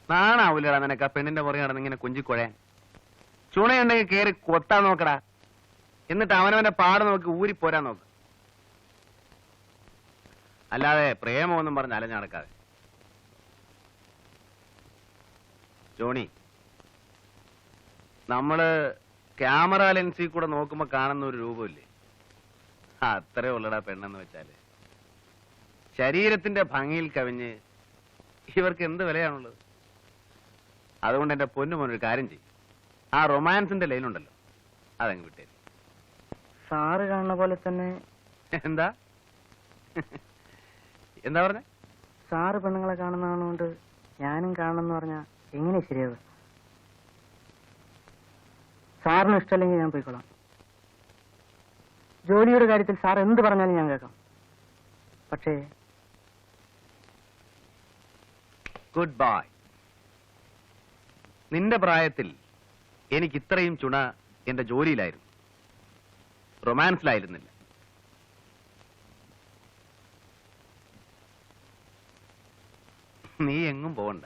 നാണാവൂലടാ നിനക്ക് ആ പെണ്ണിന്റെ പുറകെ നടന്ന് ഇങ്ങനെ കൊഞ്ചിക്കൊഴയാൻ? ചുണയുണ്ടെങ്കിൽ കയറി കൊത്താൻ നോക്കടാ. എന്നിട്ട് അവനവന്റെ പാട് നോക്കി ഊരിപ്പോരാൻ നോക്ക്. അല്ലാതെ പ്രേമമൊന്നും പറഞ്ഞ് അലഞ്ഞു നടക്കാതെ. ജോണി, നമ്മള് ക്യാമറ ലെൻസിൽ കൂടെ നോക്കുമ്പോ കാണുന്ന ഒരു രൂപമില്ലേ, അത്രേ ഉള്ളടാ പെണ്ണെന്ന് വെച്ചാല്. ശരീരത്തിന്റെ ഭംഗിയിൽ കവിഞ്ഞ് ഇവർക്ക് എന്ത് വിലയാണുള്ളത്? അതുകൊണ്ട് എന്റെ പൊന്നുമോനൊരു കാര്യം ചെയ്യും, ആ റൊമാൻസിന്റെ ലൈനുണ്ടല്ലോ അതങ്ങ് വിട്ടേ. സാറ് കാണുന്ന പോലെ തന്നെ. എന്താ എന്താ പറഞ്ഞ? സാറ് പെണ്ണുങ്ങളെ കാണുന്നതുകൊണ്ട് ഞാനും കാണണമെന്ന് പറഞ്ഞാ എങ്ങനെ ശരിയാവുക? സാറിന് ഇഷ്ടമല്ലെങ്കിൽ ഞാൻ പോയിക്കോളാം. ജോലിയുടെ കാര്യത്തിൽ സാർ എന്ത് പറഞ്ഞാലും ഞാൻ കേൾക്കാം. പക്ഷേ ഗുഡ് ബൈ. നിന്റെ പ്രായത്തിൽ എനിക്ക് ഇത്രയും ചുണ എന്റെ ജോലിയിലായിരുന്നു, റൊമാൻസിലായിരുന്നില്ല. നീ എങ്ങും പോകണ്ട.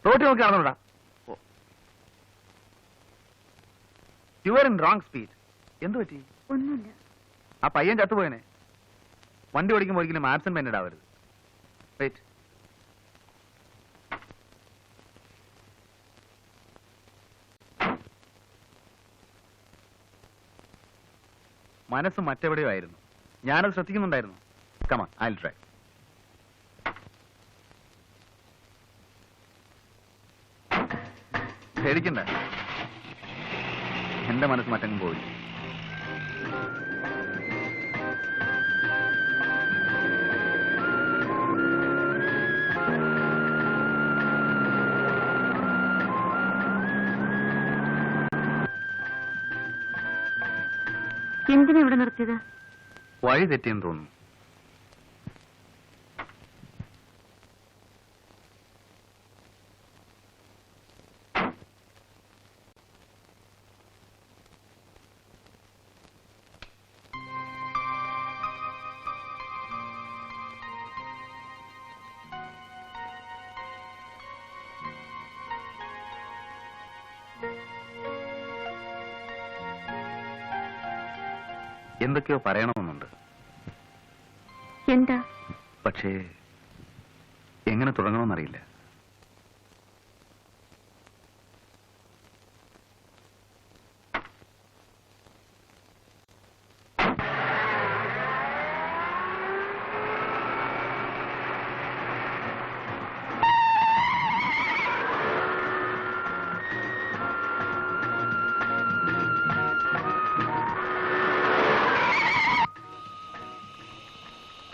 റോട്ടിൽ നോക്കി നടന്നോടാ. You are in wrong speed. എന്തു പറ്റി? ഒന്നുമില്ല. ആ പയ്യൻ ചത്തുപോയനെ. വണ്ടി ഓടിക്കുമ്പോൾ ഒരിക്കലും ആബ്സെന്റ് മൈൻഡഡ് ആവരുത്. വെയിറ്റ്. മനസ്സ് മറ്റെവിടെയോ ആയിരുന്നു. ഞാനത് ശ്രദ്ധിക്കുന്നുണ്ടായിരുന്നു. Come on, I'll try. പേടിക്കണ്ട, എന്റെ മനസ്സ് മറ്റങ്ങും പോയി. എന്തിനാ ഇവിടെ നിർത്തിയത്? വഴി തെറ്റിയെന്ന് തോന്നുന്നു. എന്തൊക്കെയോ പറയണമെന്നുണ്ട്. എന്താ? പക്ഷേ എങ്ങനെ തുടങ്ങണമെന്നറിയില്ല.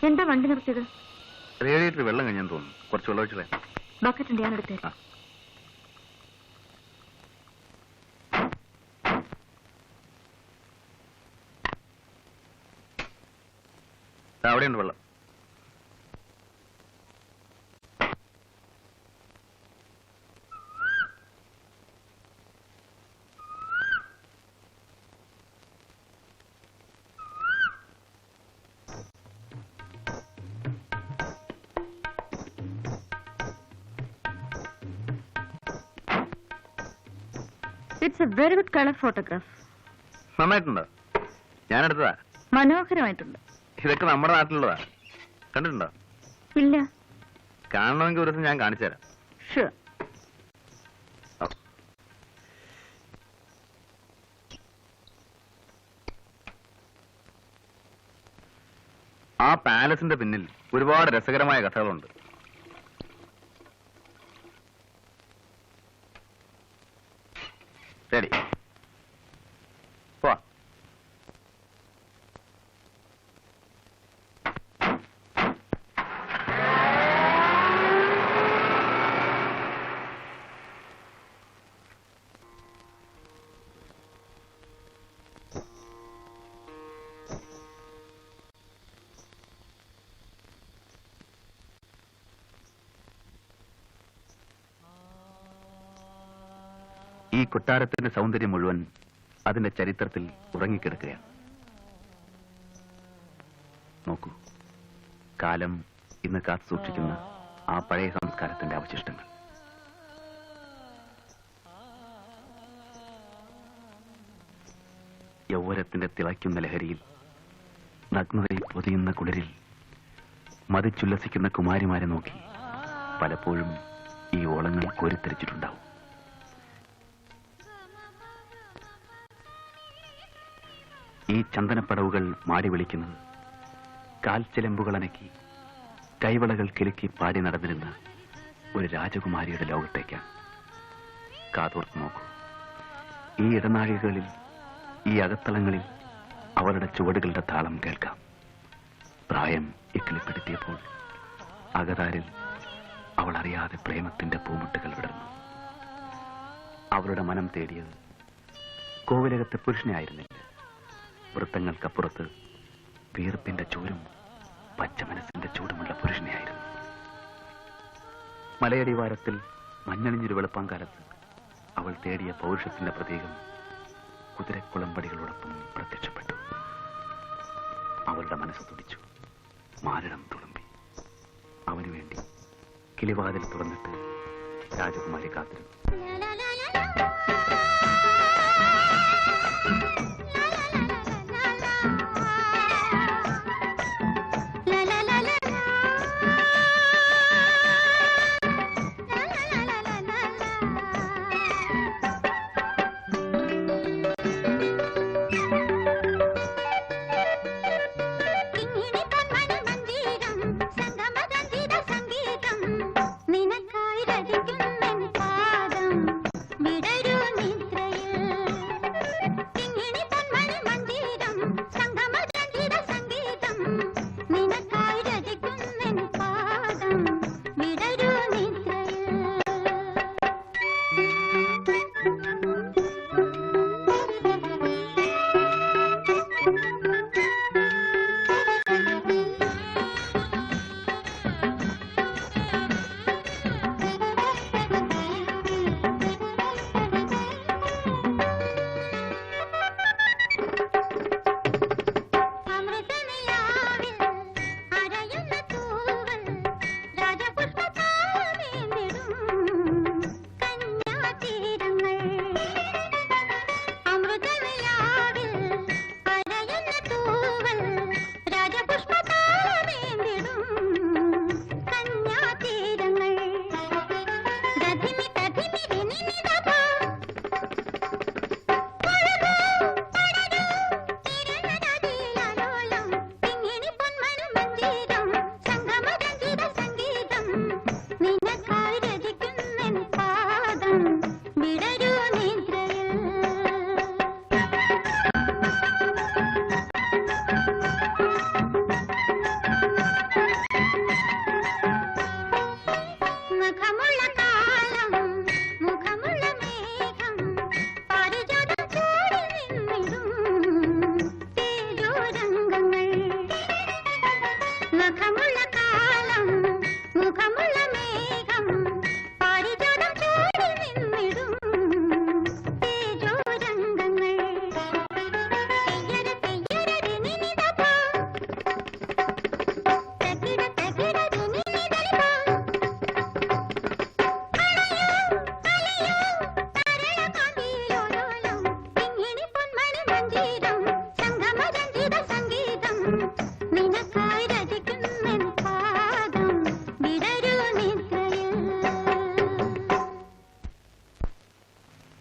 എന്താ വണ്ടി നിർത്തിയത്? റേഡിയേറ്റർ വെള്ളം കഴിഞ്ഞെന്ന് തോന്നുന്നു. കുറച്ച് വെള്ളം ഒഴിച്ചു വേണം. ബക്കറ്റ് ഉണ്ട്, ഞാൻ എടുത്തേരാം. അവിടെയുണ്ട് വെള്ളം. It's a very good colour photograph. നന്നായിട്ടുണ്ടോ? ഞാനെടുത്തതാ. മനോഹരമായിട്ടുണ്ട്. ഇതൊക്കെ നമ്മുടെ നാട്ടിലുള്ളതാ. കണ്ടിട്ടുണ്ടോ? ഇല്ല. കാണണമെങ്കിൽ ഒരു ദിവസം ഞാൻ കാണിച്ചു തരാം. ഷുവർ. ആ പാലസിന്റെ പിന്നിൽ ഒരുപാട് രസകരമായ കഥകളുണ്ട്. റെഡി? പോവാ. ഈ കൊട്ടാരത്തിന്റെ സൗന്ദര്യം മുഴുവൻ അതിന്റെ ചരിത്രത്തിൽ ഉറങ്ങിക്കിടക്കുകയാണ്. നോക്കൂ, കാലം ഇന്ന് കാത്തു സൂക്ഷിക്കുന്ന ആ പഴയ സംസ്കാരത്തിന്റെ അവശിഷ്ടങ്ങൾ. യൗവനത്തിന്റെ തിളയ്ക്കുന്ന ലഹരിയിൽ, നഗ്നതയിൽ പൊതിയുന്ന കുളിരിൽ മതിച്ചുല്ലസിക്കുന്ന കുമാരിമാരെ നോക്കി പലപ്പോഴും ഈ ഓളങ്ങൾ കോരിത്തെരിച്ചിട്ടുണ്ടാവും. ഈ ചന്ദനപ്പടവുകൾ മാടി വിളിക്കുന്നത് കാൽച്ചിലമ്പുകൾ അനക്കി കൈവളകൾ കിലുക്കി പാടി നടന്നിരുന്ന ഒരു രാജകുമാരിയുടെ ലോകത്തേക്കാണ്. കാതോർത്ത് നോക്കൂ. ഈ ഇടനാഴികളിൽ, ഈ അകത്തളങ്ങളിൽ അവരുടെ ചുവടുകളുടെ താളം കേൾക്കാം. പ്രായം ഇക്കിളിപ്പെടുത്തിയപ്പോൾ അകതാരിൽ അവൾ അറിയാതെ പ്രേമത്തിന്റെ പൂമുട്ടുകൾ വിടർന്നു. അവളുടെ മനം തേടിയത് കോവിലകത്തെ പുരുഷനെ ആയിരുന്നില്ല. വൃത്തങ്ങൾക്കപ്പുറത്ത് വീർപ്പിന്റെ ചൂരും പച്ച മനസ്സിന്റെ ചൂടുമുള്ള പുരുഷനെയായിരുന്നു. മലയടിവാരത്തിൽ മഞ്ഞണിഞ്ഞൊരു വെളുപ്പാങ്കാലത്ത് അവൾ തേടിയ പൗരുഷത്തിന്റെ പ്രതീകം കുതിരക്കുളമ്പടികളോടൊപ്പം പ്രത്യക്ഷപ്പെട്ടു. അവളുടെ മനസ്സ് തുടിച്ചു, മാരടം തുളുമ്പി. അവനു വേണ്ടി കിളിവാതിൽ തുറന്നിട്ട് രാജകുമാരി കാത്തിരുന്നു.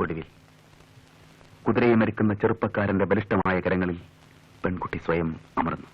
ഒടുവിൽ കുതിരയെ മരിക്കുന്ന ചെറുപ്പക്കാരന്റെ ബലിഷ്ഠമായ കരങ്ങളിൽ പെൺകുട്ടി സ്വയം അമർന്നു.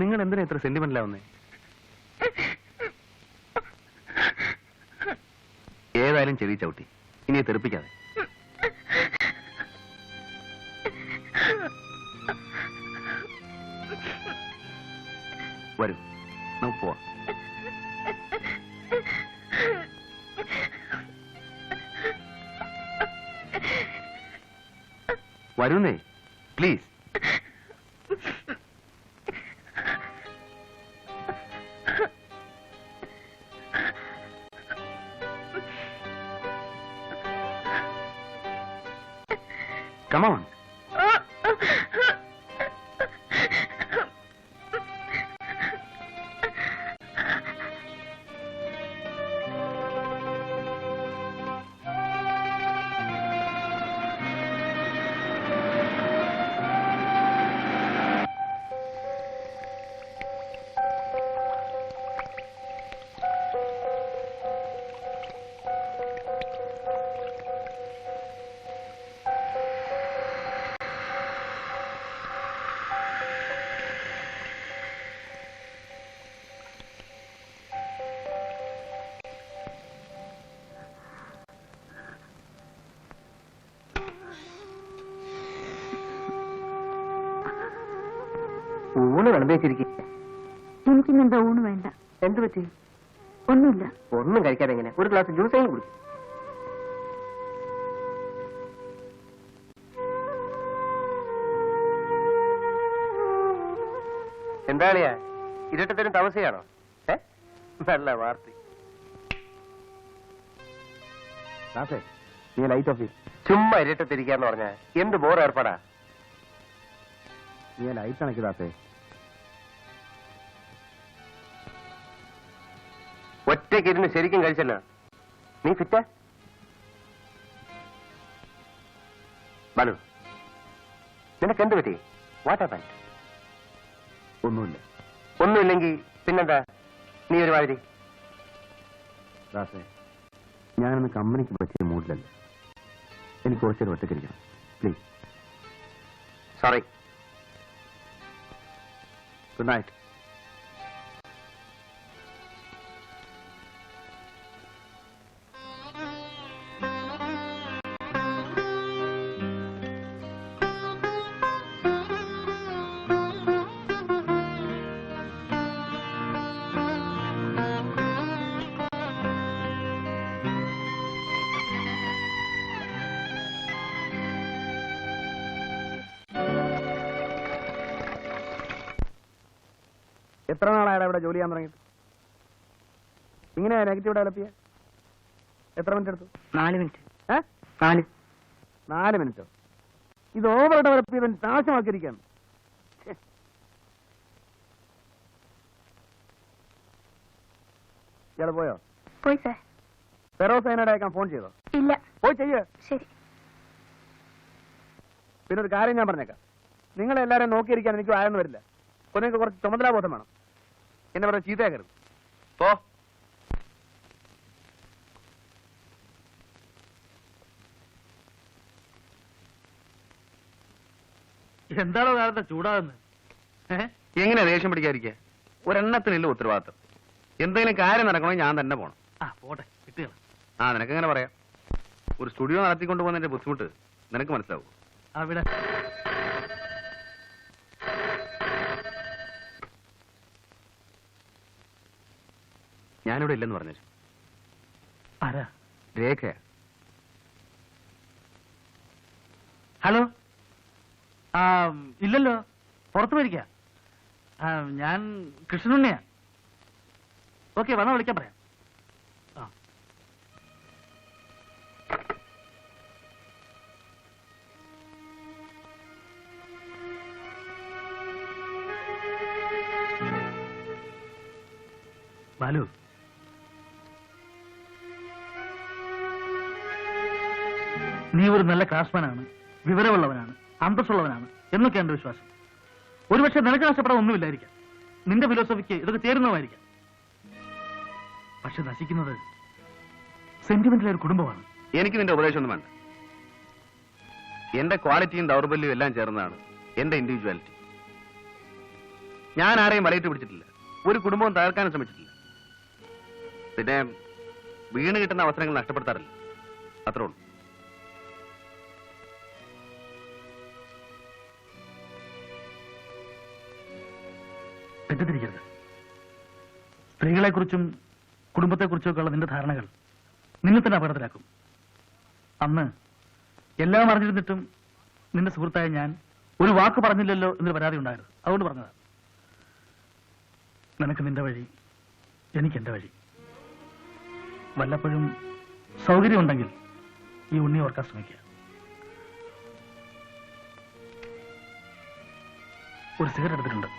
നിങ്ങൾ എന്തിനാ ഇത്ര സെന്റിമെന്റിലാവുന്നേ? ഏതായാലും ചെവി ചവിട്ടി, ഇനി തെറിപ്പിക്കാതെ. വരൂ, നമുക്ക് പോവാം. വരുന്നേ, പ്ലീസ്. Come on. ഊണ് വിളമ്പേച്ചിരിക്കും. എനിക്കിന്നെന്താ ഊണ് വേണ്ട. എന്ത് പറ്റി? ഒന്നുമില്ല. ഒന്നും കഴിക്കാതെ എങ്ങനെ? ഒരു ഗ്ലാസ് ജ്യൂസെങ്കിലും കുടിക്കും. എന്താളിയാ ഇരട്ടത്തരം താമസിയാണോ? നല്ല വാർത്ത. നീ ലൈറ്റ് ഓഫ് ചെയ്യും. ചുമ്മാ ഇരട്ടത്തിരിക്കാന്ന് പറഞ്ഞാ എന്ത് ബോർ ഏർപ്പാടാ. നീ ലൈറ്റ് അണക്കിടാത്തേ. ഒറ്റയ്ക്കിരുന്ന് ശരിക്കും കഴിച്ചല്ലോ. നീ ഫിറ്റാ? ബാലു, നിനക്ക് എന്ത് പറ്റി? What happen? ഒന്നുമില്ല. ഒന്നുമില്ലെങ്കിൽ പിന്നെന്താ നീ ഒരു മാതിരി? ദാസേ, ഞാനൊന്ന് കമ്പനിക്ക് പറ്റിയ മൂഡിലല്ല. എനിക്ക് കുറച്ചൊരു ഒറ്റയ്ക്കിരിക്കണം, പ്ലീസ്. സോറി. Good night. എത്ര നാളായാലും ഇവിടെ ജോലി ചെയ്യാൻ തുടങ്ങിയിട്ട്? ഇങ്ങനെയാ നെഗറ്റീവ് ഡെവലപ്പ് ചെയ്യാൻ? എത്ര മിനിറ്റ് എടുത്തു? 4 മിനിറ്റ്. 4 മിനിറ്റോ? ഇത് ഓവർ ഡെവലപ്പ് ചെയ്ത് നാശമാക്കിയിരിക്കുകയാണ്. ഇയാള് പോയോ? പോയി സാർ. ഫെറോസൈനോട് അയക്കാൻ ഫോൺ ചെയ്തോ? ഇല്ല. പോയി ചെയ്യേ. ശരി. പിന്നെ ഒരു കാര്യം ഞാൻ പറഞ്ഞേക്കാം, നിങ്ങളെല്ലാരും നോക്കിയിരിക്കാൻ എനിക്ക് ആയെന്ന് വരില്ല. അപ്പൊ നിങ്ങൾക്ക് കുറച്ച് ചുമതലാബോധം വേണം. എന്നെ പറഞ്ഞ ചീത്തയാക്കരുത്. പോ. എന്താണോ കാലത്തെ ചൂടാകുന്നത്? എങ്ങനെയാ ദേഷ്യം പിടിക്കാതിരിക്കുക? ഒരെണ്ണത്തിനില്ല ഉത്തരവാദിത്തം. എന്തെങ്കിലും കാര്യം നടക്കണമെങ്കിൽ ഞാൻ തന്നെ പോണം. പോട്ടെ, കിട്ടുക. നിനക്ക് എങ്ങനെ പറയാം? ഒരു സ്റ്റുഡിയോ നടത്തിക്കൊണ്ട് പോകുന്നതിന്റെ ബുദ്ധിമുട്ട് നിനക്ക് മനസ്സിലാവും. അവിടെ ഞാനിവിടെ ഇല്ലെന്ന് പറഞ്ഞു. ആരാ? രേഖയാ. ഹലോ. ഇല്ലല്ലോ, പുറത്തു പോയിരിക്ക. ഞാൻ കൃഷ്ണനുണ്ണിയാ. ഓക്കെ, വന്നാ വിളിക്കാൻ പറയാം. ബാലു, നീ ഒരു നല്ല ക്ലാസ്മാനാണ്, വിവരമുള്ളവനാണ്, അന്തസ്സുള്ളവനാണ് എന്നൊക്കെ എന്റെ വിശ്വാസം. ഒരുപക്ഷെ നിനക്ക് നഷ്ടപ്പെടാൻ ഒന്നുമില്ലായിരിക്കാം. നിന്റെ ഫിലോസഫിക്ക് ഇതൊക്കെ ചേരുന്നതായിരിക്കാം. പക്ഷെ നശിക്കുന്നത് സെന്റിമെന്റിലെ ഒരു കുടുംബമാണ്. എനിക്ക് നിന്റെ ഉപദേശമൊന്നും വേണ്ട. എന്റെ ക്വാളിറ്റിയും ദൗർബല്യവും എല്ലാം ചേർന്നതാണ് എന്റെ ഇൻഡിവിജ്വാലിറ്റി. ഞാൻ ആരെയും വലയിട്ട് പിടിച്ചിട്ടില്ല, ഒരു കുടുംബവും തകർക്കാനും ശ്രമിച്ചിട്ടില്ല. പിന്നെ വീണ് കിട്ടുന്ന അവസരങ്ങൾ നഷ്ടപ്പെടുത്താറില്ല, അത്രേ ഉള്ളൂ. തെറ്റിദ്ധരിക്കരുത്. സ്ത്രീകളെക്കുറിച്ചും കുടുംബത്തെക്കുറിച്ചും ഒക്കെ ഉള്ള നിന്റെ ധാരണകൾ നിന്നെ തന്നെ അപകടത്തിലാക്കും. അന്ന് എല്ലാം അറിഞ്ഞിരുന്നിട്ടും നിന്റെ സുഹൃത്തായ ഞാൻ ഒരു വാക്ക് പറഞ്ഞില്ലല്ലോ എന്നൊരു പരാതി ഉണ്ടായിരുന്നു. അതുകൊണ്ട് പറഞ്ഞതാണ്. നിനക്ക് നിന്റെ വഴി, എനിക്ക് എന്റെ വഴി. വല്ലപ്പോഴും സൗകര്യമുണ്ടെങ്കിൽ ഈ ഉണ്ണി ഓർക്കാൻ ശ്രമിക്കുക. ഒരു സിഗരറ്റ് എടുത്തിട്ടുണ്ട്.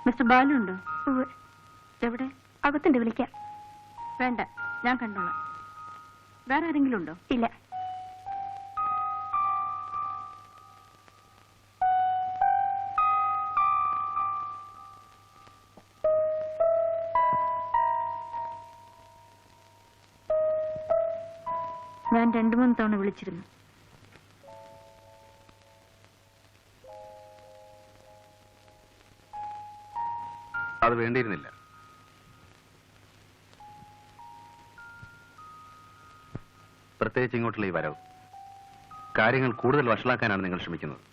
മിസ്റ്റർ ബാലു ഉണ്ടോ? എവിടെ? അകത്തുണ്ട്, വിളിക്കാം. വേണ്ട, ഞാൻ കണ്ടോളാം. വേറെ ആരെങ്കിലും ഉണ്ടോ? ഇല്ല. ഞാൻ 2-3 തവണ വിളിച്ചിരുന്നു. അത് വേണ്ടിയിരുന്നില്ല. പ്രത്യേകിച്ച് ഇങ്ങോട്ടുള്ള ഈ വരവ് കാര്യങ്ങൾ കൂടുതൽ വഷളാക്കാനാണ് നിങ്ങൾ ശ്രമിക്കുന്നത്.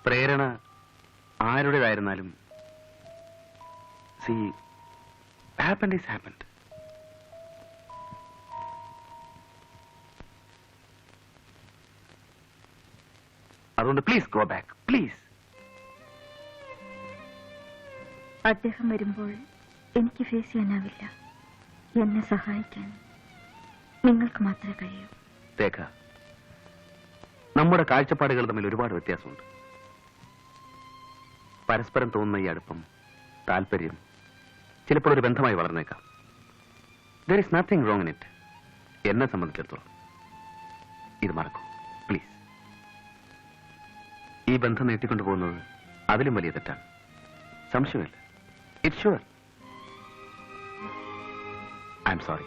പ്രേരണ ആരുടേതായിരുന്നാലും സി ഹാപ്പൻഡ് ഈസ് ഹാപ്പൻഡ്. അതുകൊണ്ട് പ്ലീസ് ഗോ ബാക്ക്, പ്ലീസ്. അദ്ദേഹം വരുമ്പോൾ എനിക്ക് ഫേസ് ചെയ്യാനാവില്ല. എന്നെ സഹായിക്കാൻ നിങ്ങൾക്ക് മാത്രമേ കഴിയൂ. രേഖ, നമ്മുടെ കാഴ്ചപ്പാടുകൾ തമ്മിൽ ഒരുപാട് വ്യത്യാസമുണ്ട്. പരസ്പരം തോന്നുന്ന ഈ അടുപ്പം, താല്പര്യം ചിലപ്പോൾ ഒരു ബന്ധമായി വളർന്നേക്കാം. There is nothing wrong in it. എന്നെ സംബന്ധിച്ചിടത്തോളം ഇത് മറക്കൂ, പ്ലീസ്. ഈ ബന്ധം നീട്ടിക്കൊണ്ടു പോകുന്നത് അതിലും വലിയ തെറ്റാണ്, സംശയമില്ല. It's sure. I am sorry.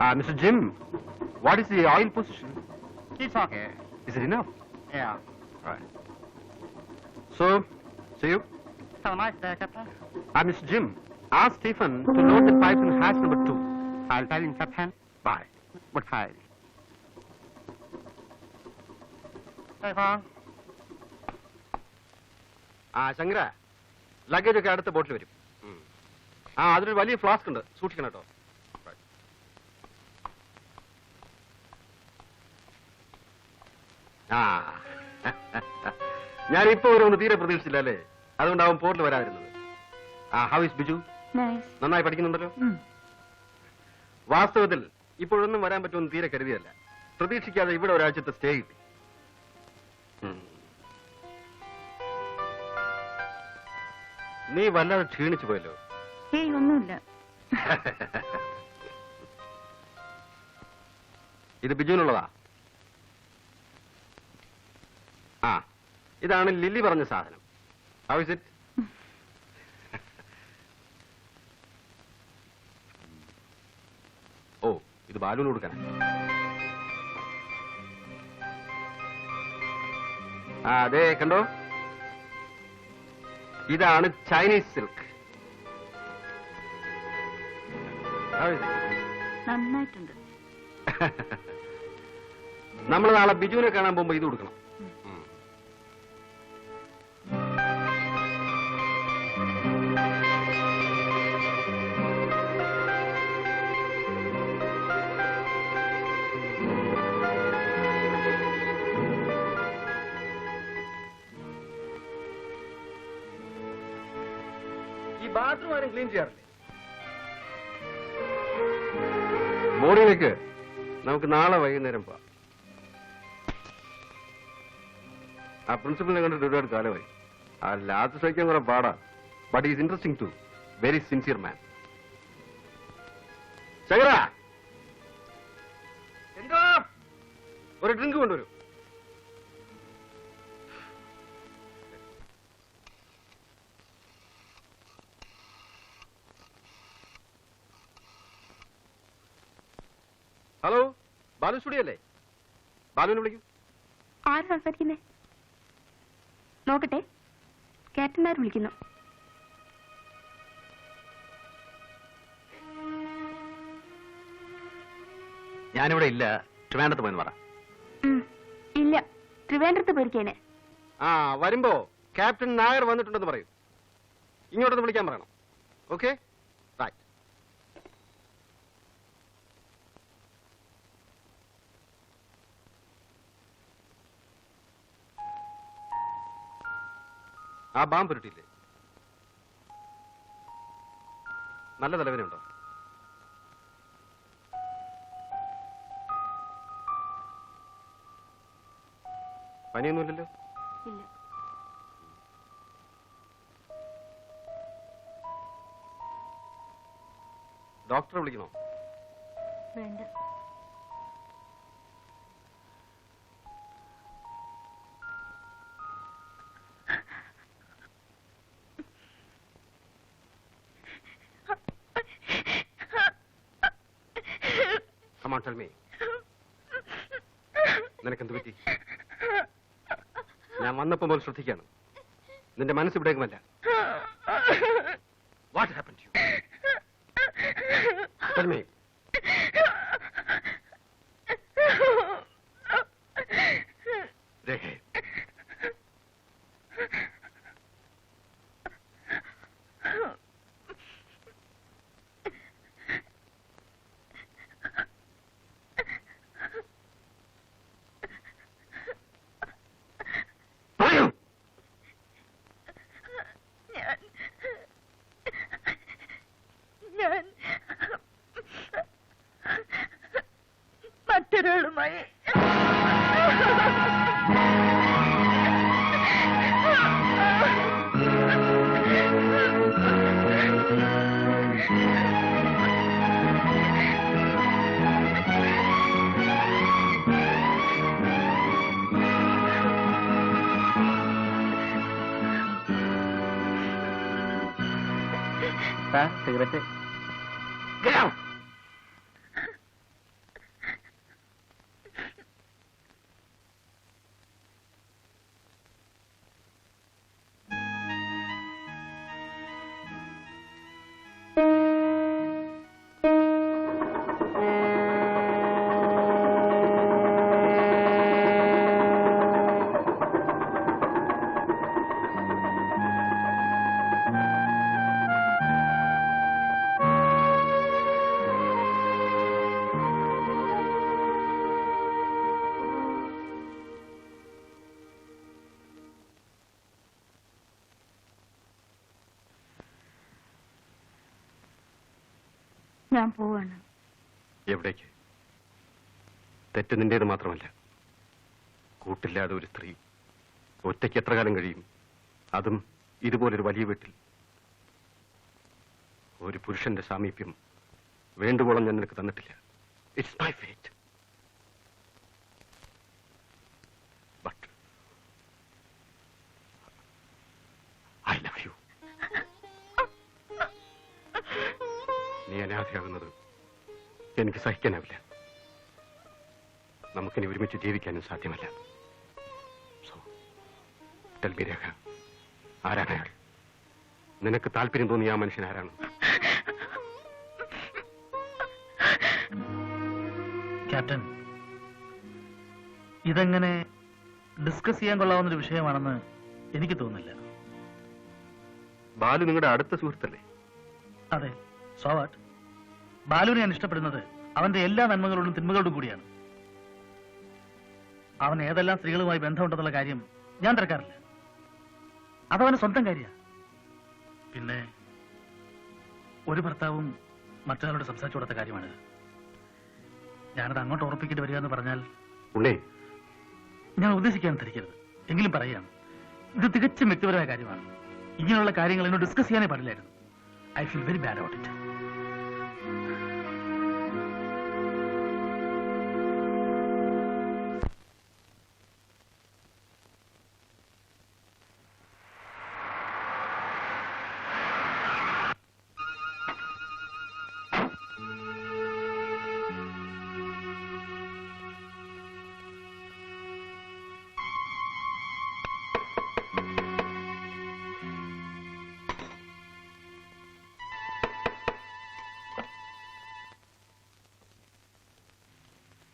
Mr. Jim, what is the oil position? It's okay. Is it enough? Yeah. Right. So, see you. Have a nice day, Captain. Mr. Jim, ask Stephen to load the pipes in hatch number 2. I'll tell him, Captain. Bye. Goodbye. Stefan. Shankara luggage ഒക്കെ അടുത്ത ബോട്ടിൽ വരും. അതിലൊരു വലിയ flask ഉണ്ട്, സൂക്ഷിക്കണം കേട്ടോ. ഞാനിപ്പോ വരുമെന്ന് തീരെ പ്രതീക്ഷിച്ചില്ല അല്ലേ? അതുകൊണ്ടാവും പോർട്ടിൽ വരാതിരുന്നത്. How is Biju? നന്നായി പഠിക്കുന്നുണ്ടല്ലോ. വാസ്തവത്തിൽ ഇപ്പോഴൊന്നും വരാൻ പറ്റുമെന്ന് തീരെ കരുതിയല്ല. പ്രതീക്ഷിക്കാതെ ഇവിടെ ഒരാഴ്ചത്തെ സ്റ്റേ കിട്ടി. നീ വല്ലാതെ ക്ഷീണിച്ചു പോയല്ലോ. ഒന്നുമില്ല. ഇത് ബിജുവിനുള്ളതാ. ഇതാണ് ലില്ലി പറഞ്ഞ സാധനം. How is it? ഓ, ഇത് ബാലുവിന് കൊടുക്കാൻ. അതെ, കണ്ടോ, ഇതാണ് ചൈനീസ് സിൽക്ക്. നന്നായിട്ടുണ്ട്. നമ്മൾ നാളെ ബിജുവിനെ കാണാൻ പോകുമ്പോ ഇത് കൊടുക്കണം. ഈ ബാത്റൂം ആരും ക്ലീൻ ചെയ്യാറില്ലേ? മോർണിംഗിലേക്ക് നമുക്ക് നാളെ വൈകുന്നേരം പോവാം. ആ പ്രിൻസിപ്പലിനെ കണ്ടിട്ട് ഒരുപാട് കാലമായി. ആ ലാസ്റ്റ് സഹിക്കാൻ കുറെ പാടാ. But is interesting too. Very sincere man. Shankara, എന്തോ ഒരു ഡ്രിങ്ക് കൊണ്ടുവരൂ. ഹലോ, ബാലു സ്റ്റുഡിയോ അല്ലേ? ബാലുവിനെ വിളിക്കും. ആര് സംസാരിക്കുന്നേ? നോക്കട്ടെ. ക്യാപ്റ്റന്മാർ വിളിക്കുന്നു. ഞാനിവിടെ ഇല്ല, ട്രിവാൻഡ്രത്ത് പോയെന്ന് പറ. ഇല്ല, ട്രിവാൻഡ്രത്ത് പോയിരിക്കാണ്. വരുമ്പോ ക്യാപ്റ്റൻ നായർ വന്നിട്ടുണ്ടെന്ന് പറയൂ. ഇങ്ങോട്ടൊന്ന് വിളിക്കാൻ പറയണം. Okay, right. ആ ബാം പുരട്ടിയില്ലേ? നല്ല തലവേനുണ്ടോ? പനിയൊന്നുമില്ലല്ലോ? ഇല്ല. ഡോക്ടറെ വിളിക്കണോ? വേണ്ട. Come on, tell me. നിനക്കെന്ത് പറ്റി? ഞാൻ വന്നപ്പോ മുതൽ ശ്രദ്ധിക്കാണ്. നിന്റെ മനസ്സ് ഇവിടേക്കുമല്ല. What happened to you? Tell me. രേഖേ, ഞാൻ മറ്റൊരാളുമായി സിഗരറ്റ്. get out. ഞാൻ പോവാണ്. എവിടേക്ക്? തെറ്റ് നിന്റേത് മാത്രമല്ല. കൂട്ടില്ലാതെ ഒരു സ്ത്രീ ഒറ്റയ്ക്ക് എത്ര കാലം കഴിയും? അതും ഇതുപോലൊരു വലിയ വീട്ടിൽ. ഒരു പുരുഷന്റെ സാമീപ്യം വേണ്ടുവോളം ഞാൻ നിനക്ക് തന്നിട്ടില്ല. It's my fate. But I love you. നീ അനാഥയാകുന്നത് എനിക്ക് സഹിക്കാനാവില്ല. നമുക്കിനി ഒരുമിച്ച് ജീവിക്കാനും സാധ്യമല്ല. സോ ടെൽ മി രേഖ, ആരാണ് അയാൾ? നിനക്ക് താല്പര്യം തോന്നിയ ആ മനുഷ്യൻ ആരാണ്? ക്യാപ്റ്റൻ, ഇതെങ്ങനെ ഡിസ്കസ് ചെയ്യാൻ കൊള്ളാവുന്നൊരു വിഷയമാണെന്ന് എനിക്ക് തോന്നുന്നില്ല. ബാലു നിങ്ങളുടെ അടുത്ത സുഹൃത്തല്ലേ? അതെ, സോ വാട്ട്? ബാലുവിനെ ഞാൻ ഇഷ്ടപ്പെടുന്നത് അവന്റെ എല്ലാ നന്മകളോടും തിന്മകളോടും കൂടിയാണ്. അവൻ ഏതെല്ലാം സ്ത്രീകളുമായി ബന്ധമുണ്ടെന്നുള്ള കാര്യം ഞാൻ തിരക്കാറില്ല. അതവന് സ്വന്തം കാര്യമാണ്. പിന്നെ ഒരു ഭർത്താവും മറ്റൊരാളോട് സംസാരിച്ചു കൊടുത്ത കാര്യമാണിത്. ഞാനത് അങ്ങോട്ട് ഉറപ്പിക്കേണ്ടി വരിക എന്ന് പറഞ്ഞാൽ ഞാൻ ഉദ്ദേശിക്കാൻ ധരിക്കരുത്. എങ്കിലും പറയാം, ഇത് തികച്ചും വ്യക്തിപരമായ കാര്യമാണ്. ഇങ്ങനെയുള്ള കാര്യങ്ങൾ എന്നോട് ഡിസ്കസ് ചെയ്യാനേ പാടില്ലായിരുന്നു. I feel very bad about it.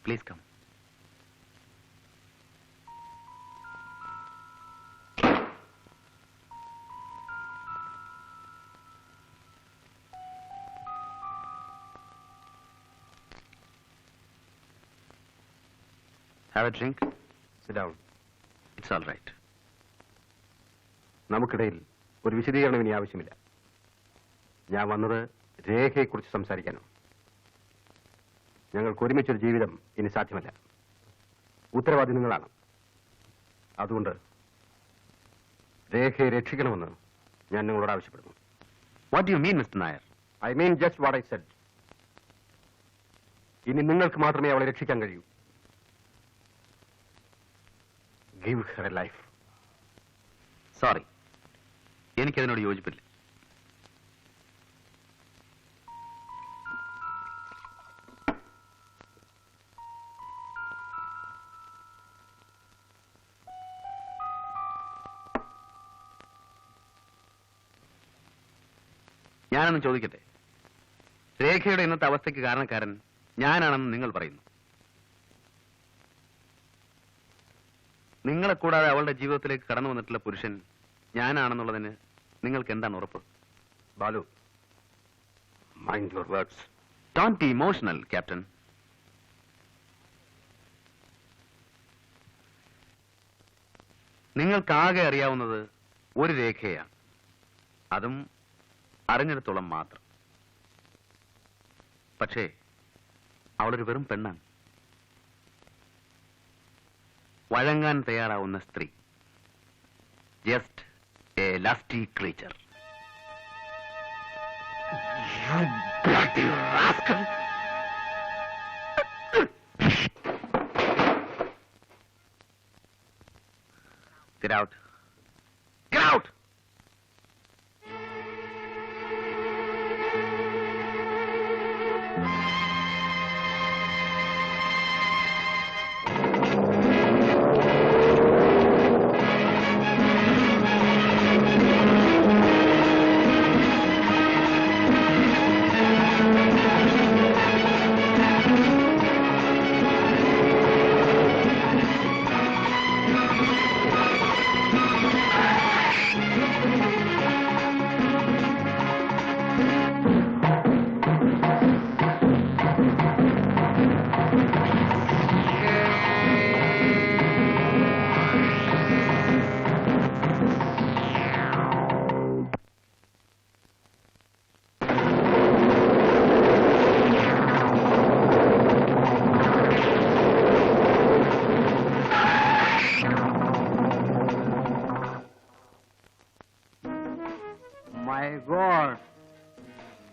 Please come. Have a drink? Sit down. It's all right. നമുക്കിടയിൽ ഒരു വിശദീകരണം ഇനി ആവശ്യമില്ല. ഞാൻ വന്നത് രേഖയെക്കുറിച്ച് സംസാരിക്കാനാണ്. ഞങ്ങൾക്ക് ഒരുമിച്ചൊരു ജീവിതം ഇനി സാധ്യമല്ല. ഉത്തരവാദി നിങ്ങളാണ്. അതുകൊണ്ട് രേഖയെ രക്ഷിക്കണമെന്ന് ഞാൻ നിങ്ങളോട് ആവശ്യപ്പെടുന്നു. What do you mean, Mr. Nair? I mean just what I said. ഇനി നിങ്ങൾക്ക് മാത്രമേ അവളെ രക്ഷിക്കാൻ കഴിയൂ. Give her a life. Sorry. എനിക്കതിനോട് യോജിപ്പില്ല. ഞാനൊന്ന് ചോദിക്കട്ടെ, രേഖയുടെ ഇന്നത്തെ അവസ്ഥയ്ക്ക് കാരണക്കാരൻ ഞാനാണെന്ന് നിങ്ങൾ പറയുന്നു. നിങ്ങളെ കൂടാതെ അവളുടെ ജീവിതത്തിലേക്ക് കടന്നു വന്നിട്ടുള്ള പുരുഷൻ ഞാനാണെന്നുള്ളതിന് നിങ്ങൾക്ക് എന്താണ് ഉറപ്പ്? Balu, mind your words. Don't be emotional, captain. നിങ്ങൾക്കാകെ അറിയാവുന്നത് ഒരു രേഖയാണ്. അതും അറിഞ്ഞിടത്തോളം മാത്രം. പക്ഷേ അവളൊരു വെറും പെണ്ണാണ്. വഴങ്ങാൻ തയ്യാറാവുന്ന സ്ത്രീ. Just A lasty creature. You bloody rascal! Get out. Get out!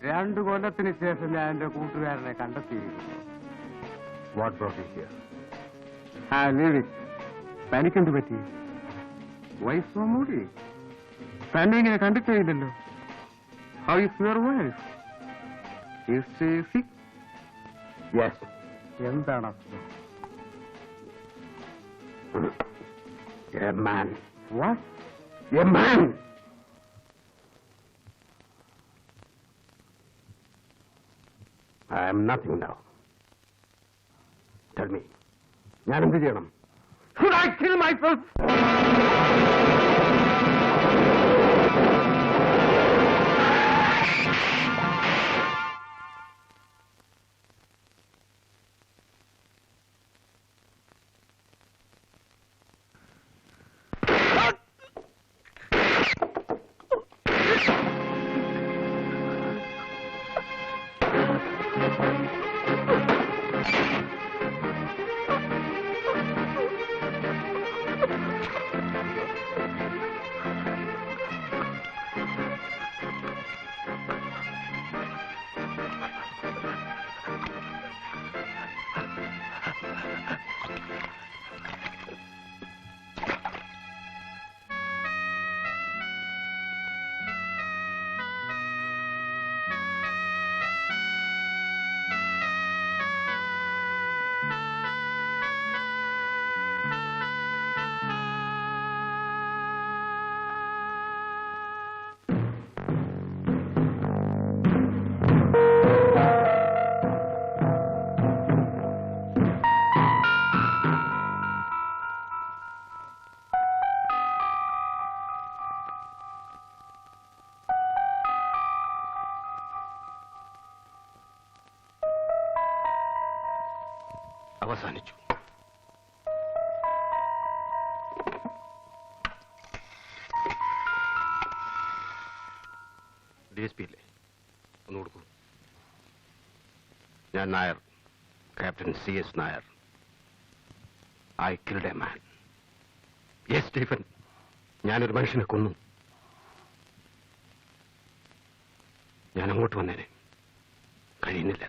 2 കൊല്ലത്തിന് ശേഷം ഞാൻ എന്റെ കൂട്ടുകാരനെ കണ്ടെത്തിയിരിക്കുന്നു. What brought you here? Ah leave it. തനിക്കെന്ത് പറ്റി? Wife so moody? തന്നെ ഇങ്ങനെ കണ്ടിട്ടേ ഇല്ലല്ലോ. How is your wife? Is she sick? Yes. എന്താണ് അസുഖം? A man. What? A man! I am nothing now. Tell me. ഞാൻ എന്ത് ചെയ്യണം? Should I kill myself? അവസാനിച്ചു. DSP ഇല്ലേ? ഒന്ന് കൊടുക്കൂ. ഞാൻ Nair, captain CS Nair. I killed a man. Yes, Stephen, ഞാനൊരു മനുഷ്യനെ കൊന്നു. ഞാൻ അങ്ങോട്ട് വന്നേനെ, കഴിയുന്നില്ല.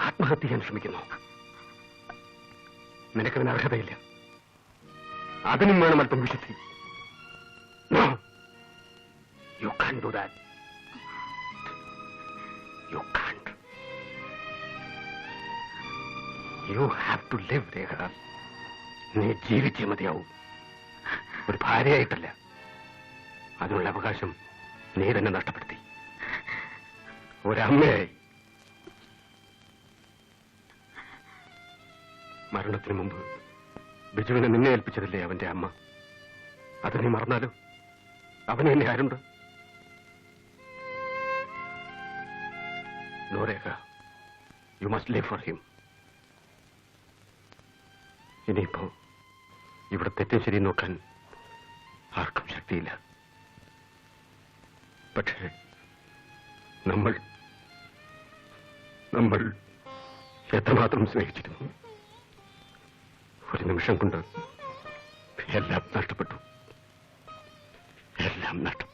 ആത്മഹത്യ ചെയ്യാൻ ശ്രമിക്കുന്നു. നിനക്കതിന് അർഹതയില്ല. അതിനും വേണം അല്പം വിശുദ്ധി. No, you can't do that. You can't. You have to live, രേഖ. നീ ജീവിച്ചേ മതിയാവും. ഒരു ഭാര്യയായിട്ടല്ല. അതിനുള്ള അവകാശം നീ തന്നെ നഷ്ടപ്പെടുത്തി. ഒരമ്മയായി. മരണത്തിന് മുമ്പ് ബിജുവിനെ നിന്നെ ഏൽപ്പിച്ചതല്ലേ അവന്റെ അമ്മ? അത് നീ മറന്നാലോ? അവനെ എന്നെ ആരുണ്ട്? No Rekha, you must live for him. ഇനിയിപ്പോ ഇവിടെ തെറ്റും ശരി നോക്കാൻ ആർക്കും ശക്തിയില്ല. പക്ഷേ നമ്മൾ എത്രമാത്രം സ്നേഹിച്ചിരുന്നു. ഒരു നിമിഷം കൊണ്ട് എല്ലാം നഷ്ടപ്പെട്ടു. എല്ലാം നഷ്ടപ്പെട്ടു.